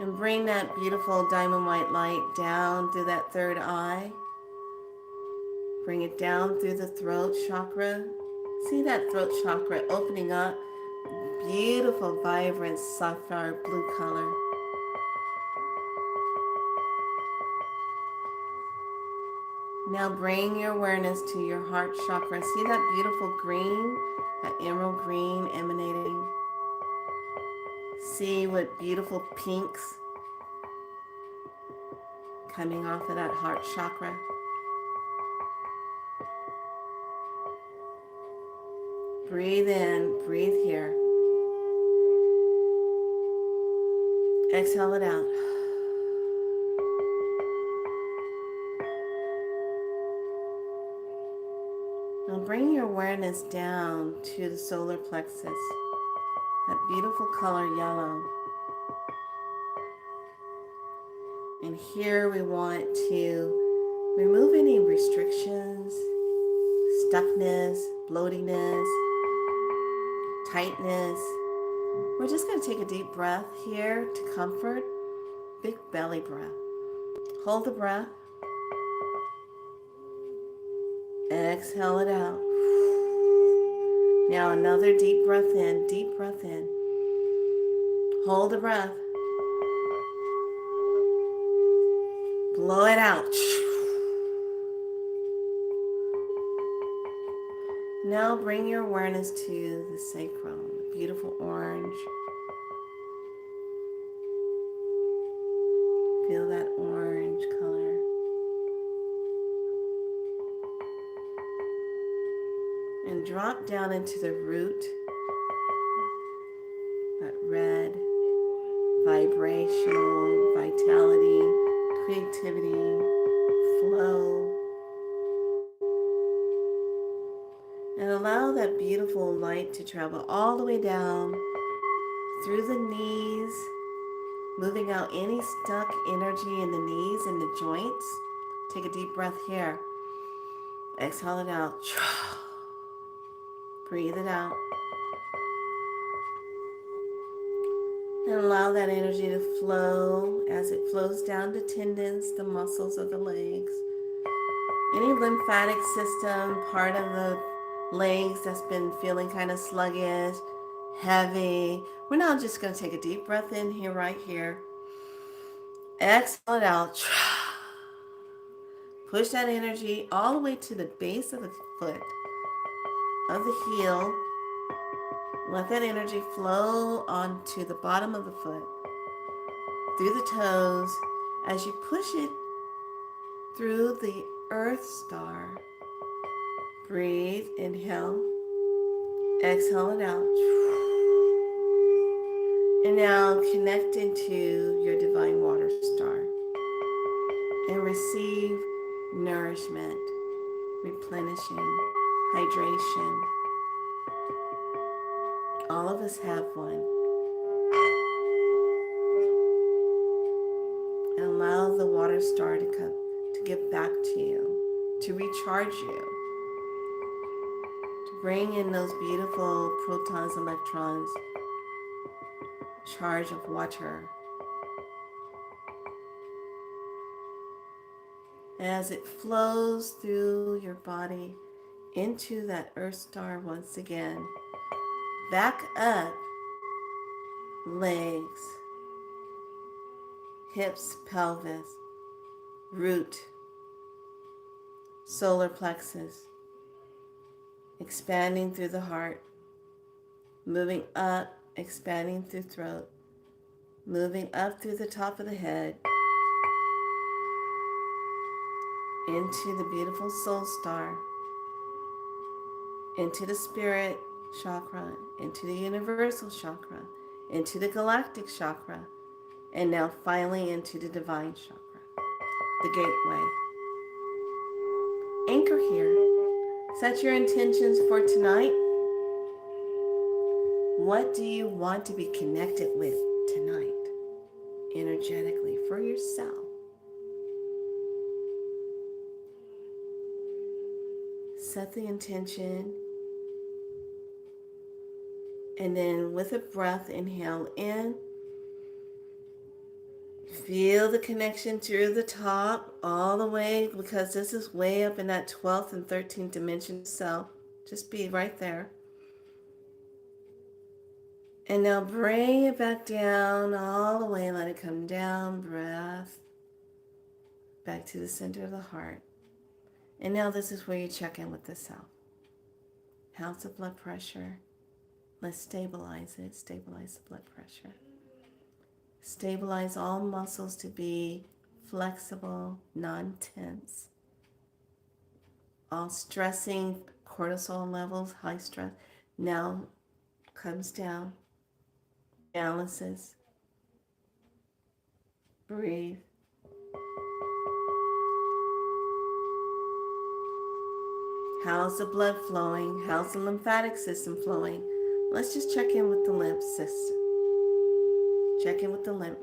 And bring that beautiful diamond white light down through that third eye. Bring it down through the throat chakra. See that throat chakra opening up. Beautiful, vibrant, sapphire blue color. Now bring your awareness to your heart chakra. See that beautiful green, that emerald green emanating. See what beautiful pinks coming off of that heart chakra. Breathe in, breathe here. Exhale it out. Now bring your awareness down to the solar plexus, that beautiful color yellow. And here we want to remove any restrictions, stuckness, bloatiness, tightness. We're just going to take a deep breath here to comfort. Big belly breath. Hold the breath. Exhale it out. Now another deep breath in, deep breath in. Hold the breath. Blow it out. Now bring your awareness to the sacrum, the beautiful orange. Feel that orange color. And drop down into the root, that red, vibrational, vitality, creativity, flow. And allow that beautiful light to travel all the way down through the knees, moving out any stuck energy in the knees and the joints. Take a deep breath here. Exhale it out. Breathe it out. And allow that energy to flow as it flows down the tendons, the muscles of the legs. Any lymphatic system, part of the legs that's been feeling kind of sluggish, heavy. We're now just going to take a deep breath in here, right here. Exhale it out. Push that energy all the way to the base of the foot, of the heel. Let that energy flow onto the bottom of the foot, through the toes, as you push it through the earth star. Breathe, inhale, exhale it out. And now connect into your divine water star and receive nourishment, replenishing, hydration. All of us have one. And allow the water star to come, to give back to you, to recharge you, to bring in those beautiful protons, electrons, charge of water. As it flows through your body into that earth star once again, back up, legs, hips, pelvis, root, solar plexus, expanding through the heart, moving up, expanding through throat, moving up through the top of the head, into the beautiful soul star, into the spirit chakra, into the universal chakra, into the galactic chakra, and now finally into the divine chakra, the gateway. Anchor here. Set your intentions for tonight. What do you want to be connected with tonight, energetically, for yourself? Set the intention, and then with a breath, inhale in. Feel the connection through the top all the way, because this is way up in that 12th and 13th dimension self. Just be right there. And now bring it back down all the way. Let it come down. Breath. Back to the center of the heart. And now this is where you check in with the self. How's the blood pressure? Let's stabilize it. Stabilize the blood pressure. Stabilize all muscles to be flexible, non-tense. All stressing cortisol levels, high stress, now comes down. Balances. Breathe. How's the blood flowing? How's the lymphatic system flowing? Let's just check in with the lymph system. Check in with the lymph.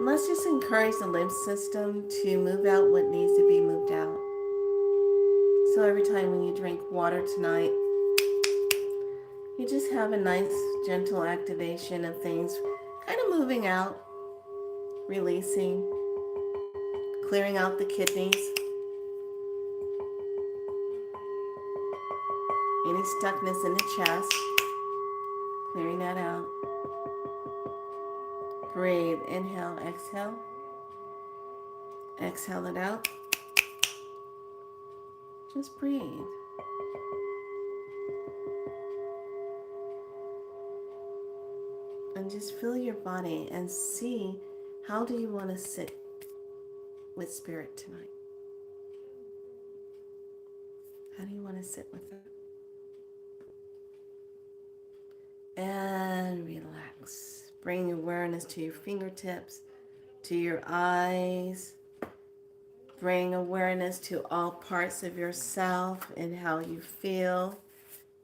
Let's just encourage the lymph system to move out what needs to be moved out. So every time when you drink water tonight, you just have a nice, gentle activation of things kind of moving out, releasing, clearing out the kidneys, any stuckness in the chest, clearing that out. Breathe, inhale, exhale. Exhale it out. Just breathe. And just feel your body and see how do you want to sit with spirit tonight. How do you want to sit with it? And relax. Bring awareness to your fingertips, to your eyes. Bring awareness to all parts of yourself and how you feel.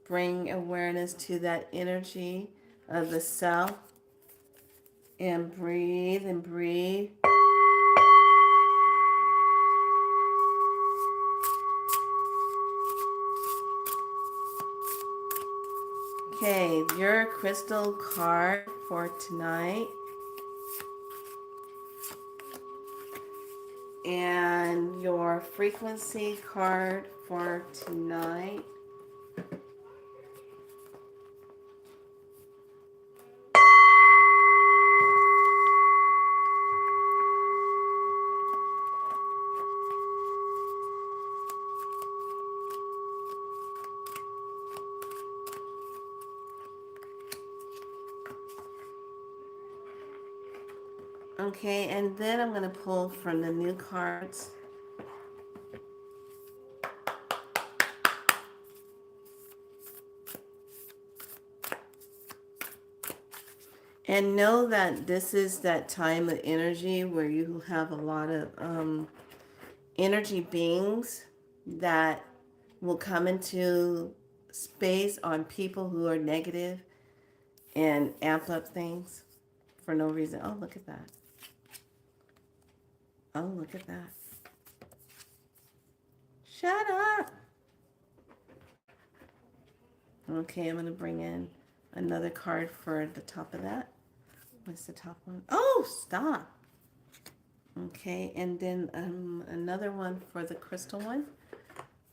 Bring awareness to that energy of the self. And breathe and breathe. Okay, your crystal card for tonight. And your frequency card for tonight. Okay, and then I'm going to pull from the new cards. And know that this is that time of energy where you have a lot of energy beings that will come into space on people who are negative and amp up things for no reason. Oh, look at that. Oh, look at that. Shut up. Okay, I'm going to bring in another card for the top of that. What's the top one? Oh, stop. Okay, and then another one for the crystal one.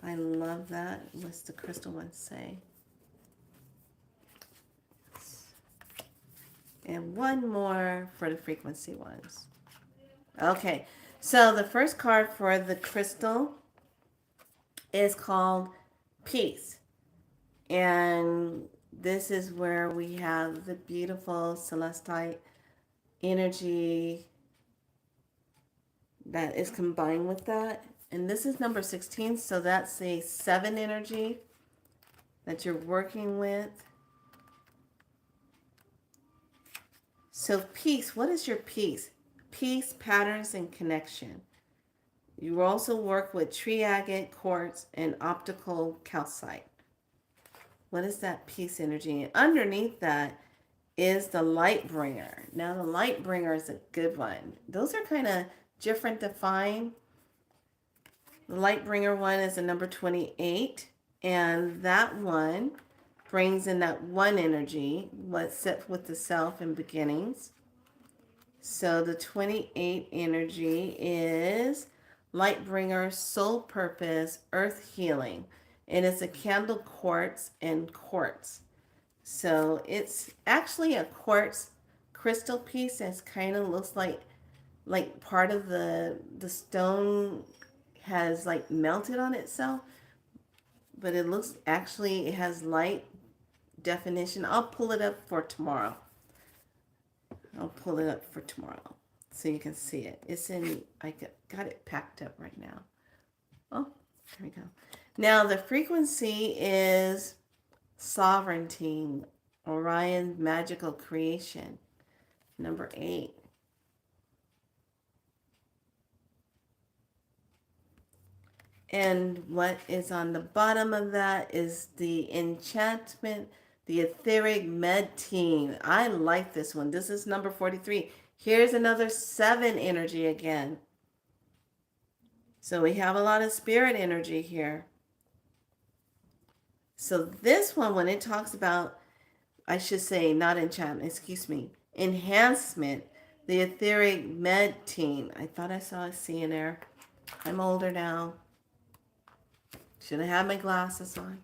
I love that. What's the crystal one say? And one more for the frequency ones. Okay, so the first card for the crystal is called Peace. And this is where we have the beautiful celestite energy that is combined with that. And this is number 16, so that's a 7 energy that you're working with. So peace, what is your peace? Peace, patterns, and connection. You also work with tree agate, quartz, and optical calcite. What is that peace energy? And underneath that is the light bringer. Now the light bringer is a good one. Those are kind of different to find. The light bringer one is a number 28. And that one brings in that one energy, what's set with the self and beginnings. So the 28 energy is light bringer, soul purpose, earth healing. And it's a candle quartz and quartz. So it's actually a quartz crystal piece that kind of looks like part of the stone has like melted on itself. But it looks, actually, it has light definition. I'll pull it up for tomorrow. I'll pull it up for tomorrow so you can see it. It's in, I got it packed up right now. Oh, there we go. Now the frequency is sovereignty, Orion magical creation, number 8. And what is on the bottom of that is the enchantment, the etheric med team. I like this one. This is number 43. Here's another 7 energy again. So we have a lot of spirit energy here. So this one, when it talks about, I should say not enchantment, excuse me, enhancement, the etheric med team. I thought I saw a C in there. I'm older now. Should have had my glasses on.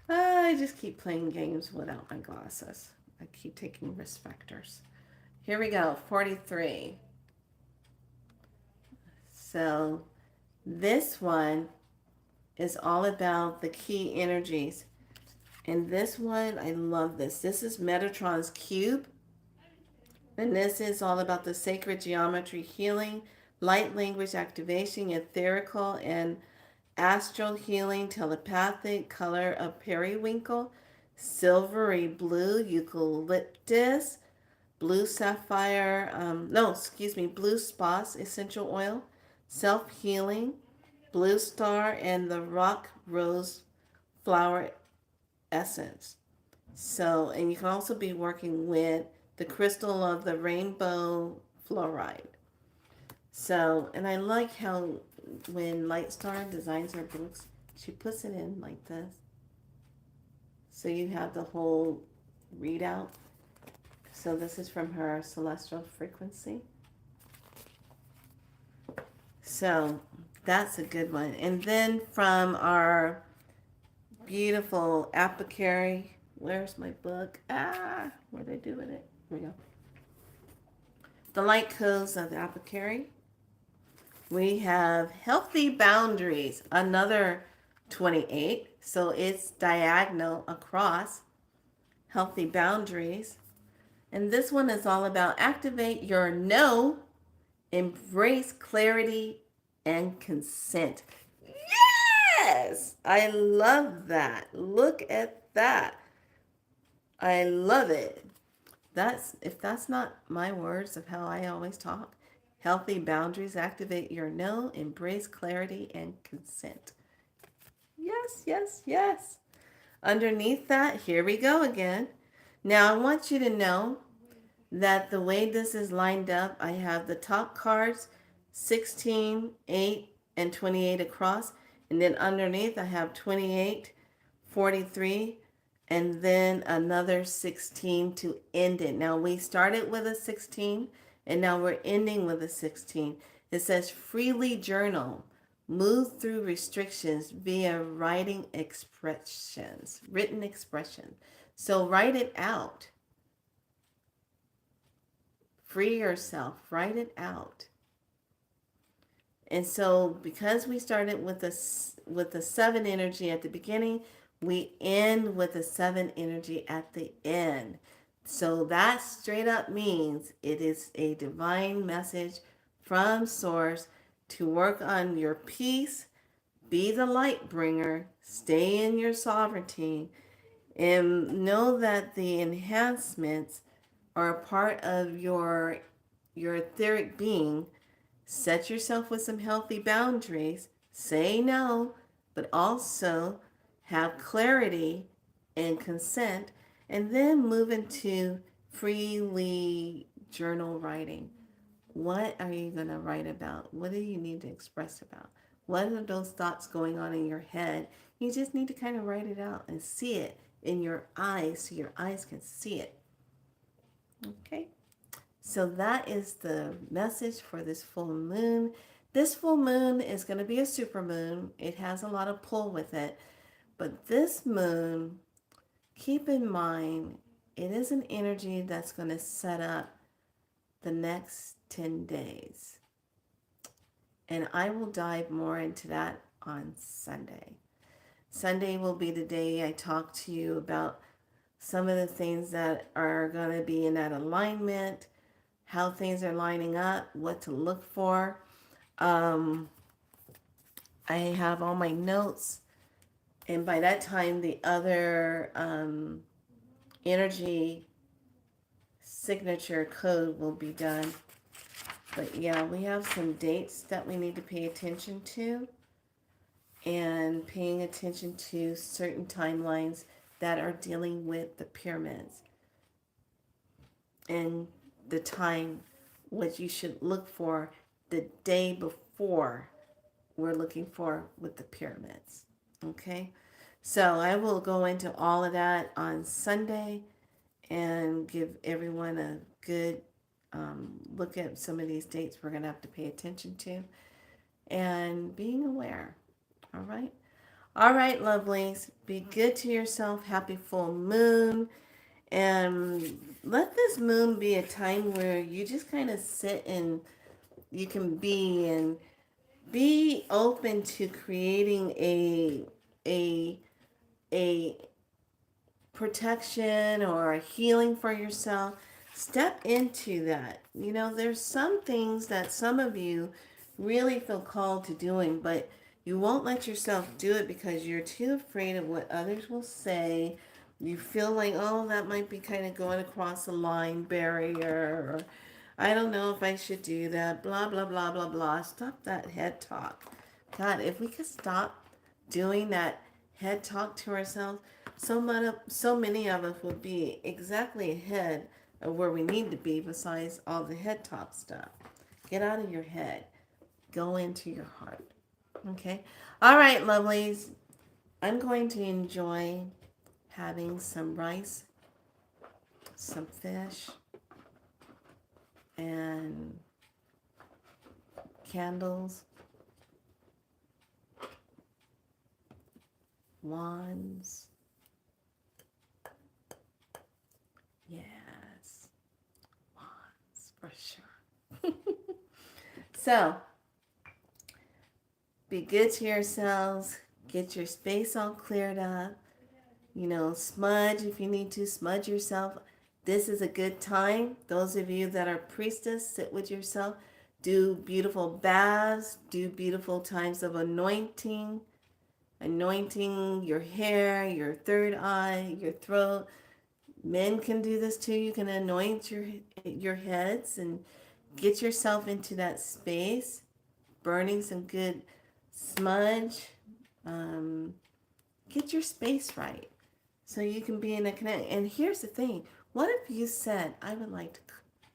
I just keep playing games without my glasses. I keep taking risk factors. Here we go, 43. So this one is all about the key energies. And this one, I love this. This is Metatron's Cube. And this is all about the sacred geometry healing, light language activation, etherical and astral healing, telepathic, color of periwinkle, silvery blue, eucalyptus, blue sapphire, blue spas essential oil, self-healing, blue star, and the rock rose flower essence. So, and you can also be working with the crystal of the rainbow fluoride. So, and I like how when Lightstar designs her books, she puts it in like this. So you have the whole readout. So this is from her celestial frequency. So that's a good one. And then from our beautiful apicary, where's my book? Where did I do with it? Here we go. The light codes of the apicary. We have healthy boundaries, another 28. So it's diagonal across healthy boundaries. And this one is all about activate your no, embrace clarity and consent. Yes, I love that. Look at that. I love it. If that's not my words of how I always talk. Healthy boundaries, activate your no, embrace clarity and consent. Yes, yes, yes. Underneath that, here we go again. Now I want you to know that the way this is lined up, I have the top cards, 16, 8, and 28 across. And then underneath, I have 28, 43, and then another 16 to end it. Now we started with a 16, and now we're ending with a 16. It says freely journal, move through restrictions via written expressions. So write it out. Free yourself, write it out. And so because we started with the 7 energy at the beginning, we end with the 7 energy at the end. So that straight up means it is a divine message from source to work on your peace, be the light bringer, stay in your sovereignty, and know that the enhancements are a part of your etheric being. Set yourself with some healthy boundaries. Say no, but also have clarity and consent, and then move into freely journal writing. What are you going to write about? What do you need to express about? What are those thoughts going on in your head? You just need to kind of write it out and see it in your eyes so your eyes can see it. Okay? So that is the message for this full moon. This full moon is going to be a super moon. It has a lot of pull with it. But this moon, keep in mind, it is an energy that's going to set up the next 10 days. And I will dive more into that on Sunday. Sunday will be the day I talk to you about some of the things that are going to be in that alignment, how things are lining up, what to look for. I have all my notes, and by that time the other energy signature code will be done. But yeah, we have some dates that we need to pay attention to, and paying attention to certain timelines that are dealing with the pyramids and the time, what you should look for the day before we're looking for with the pyramids. Okay, so I will go into all of that on Sunday and give everyone a good look at some of these dates we're going to have to pay attention to and being aware. All right. All right, lovelies. Be good to yourself. Happy full moon. And let this moon be a time where you just kind of sit and you can be and be open to creating a a protection or a healing for yourself. Step into that. You know, there's some things that some of you really feel called to doing, but you won't let yourself do it because you're too afraid of what others will say. You feel like, oh, that might be kind of going across a line barrier, or I don't know if I should do that, blah, blah, blah, blah, blah. Stop that head talk. God, if we could stop doing that head talk to ourselves, so many of us would be exactly ahead of where we need to be besides all the head talk stuff. Get out of your head. Go into your heart. Okay? All right, lovelies. I'm going to enjoy having some rice, some fish, and candles, wands. Yes, wands for sure. So, be good to yourselves. Get your space all cleared up. You know, smudge if you need to, smudge yourself. This is a good time. Those of you that are priestess, sit with yourself. Do beautiful baths. Do beautiful times of anointing. Anointing your hair, your third eye, your throat. Men can do this too. You can anoint your heads and get yourself into that space. Burning some good smudge. Get your space right so you can be in a connect. And here's the thing. What if you said, I would like to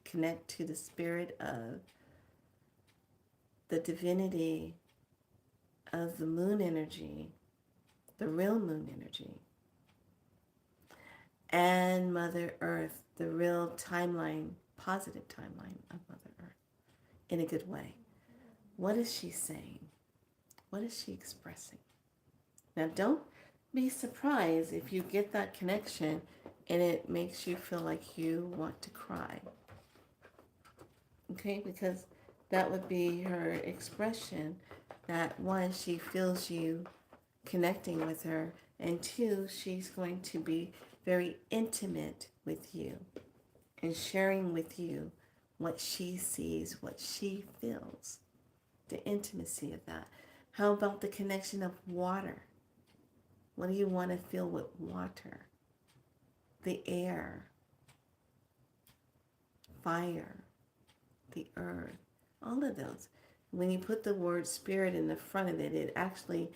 connect to the spirit of the divinity of the moon energy, the real moon energy, and Mother Earth, the real timeline, positive timeline of Mother Earth, in a good way. What is she saying? What is she expressing? Now, don't be surprised if you get that connection and it makes you feel like you want to cry. Okay, because that would be her expression that one, she feels you connecting with her, and two, she's going to be very intimate with you and sharing with you what she sees, what she feels, the intimacy of that. How about the connection of water? What do you want to feel with water? The air, fire, the earth, all of those. When you put the word spirit in the front of it, it actually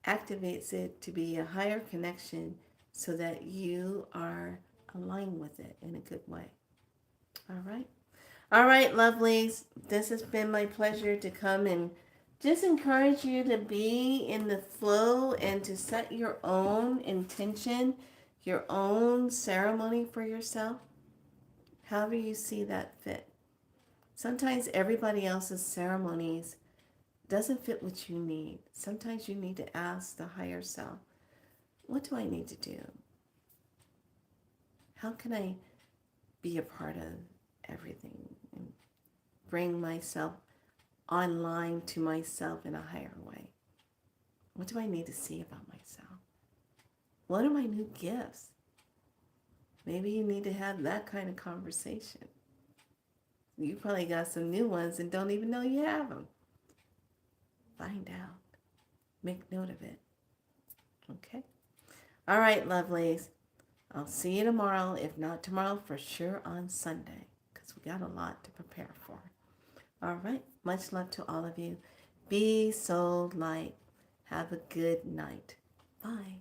activates it to be a higher connection so that you are aligned with it in a good way. All right. All right, lovelies. This has been my pleasure to come and just encourage you to be in the flow and to set your own intention, your own ceremony for yourself, however you see that fit. Sometimes everybody else's ceremonies doesn't fit what you need. Sometimes you need to ask the higher self, what do I need to do? How can I be a part of everything and bring myself online to myself in a higher way? What do I need to see about myself? What are my new gifts? Maybe you need to have that kind of conversation. You probably got some new ones and don't even know you have them. Find out. Make note of it. Okay? All right, lovelies. I'll see you tomorrow. If not tomorrow, for sure on Sunday, because we got a lot to prepare for. All right. Much love to all of you. Be so light. Have a good night. Bye.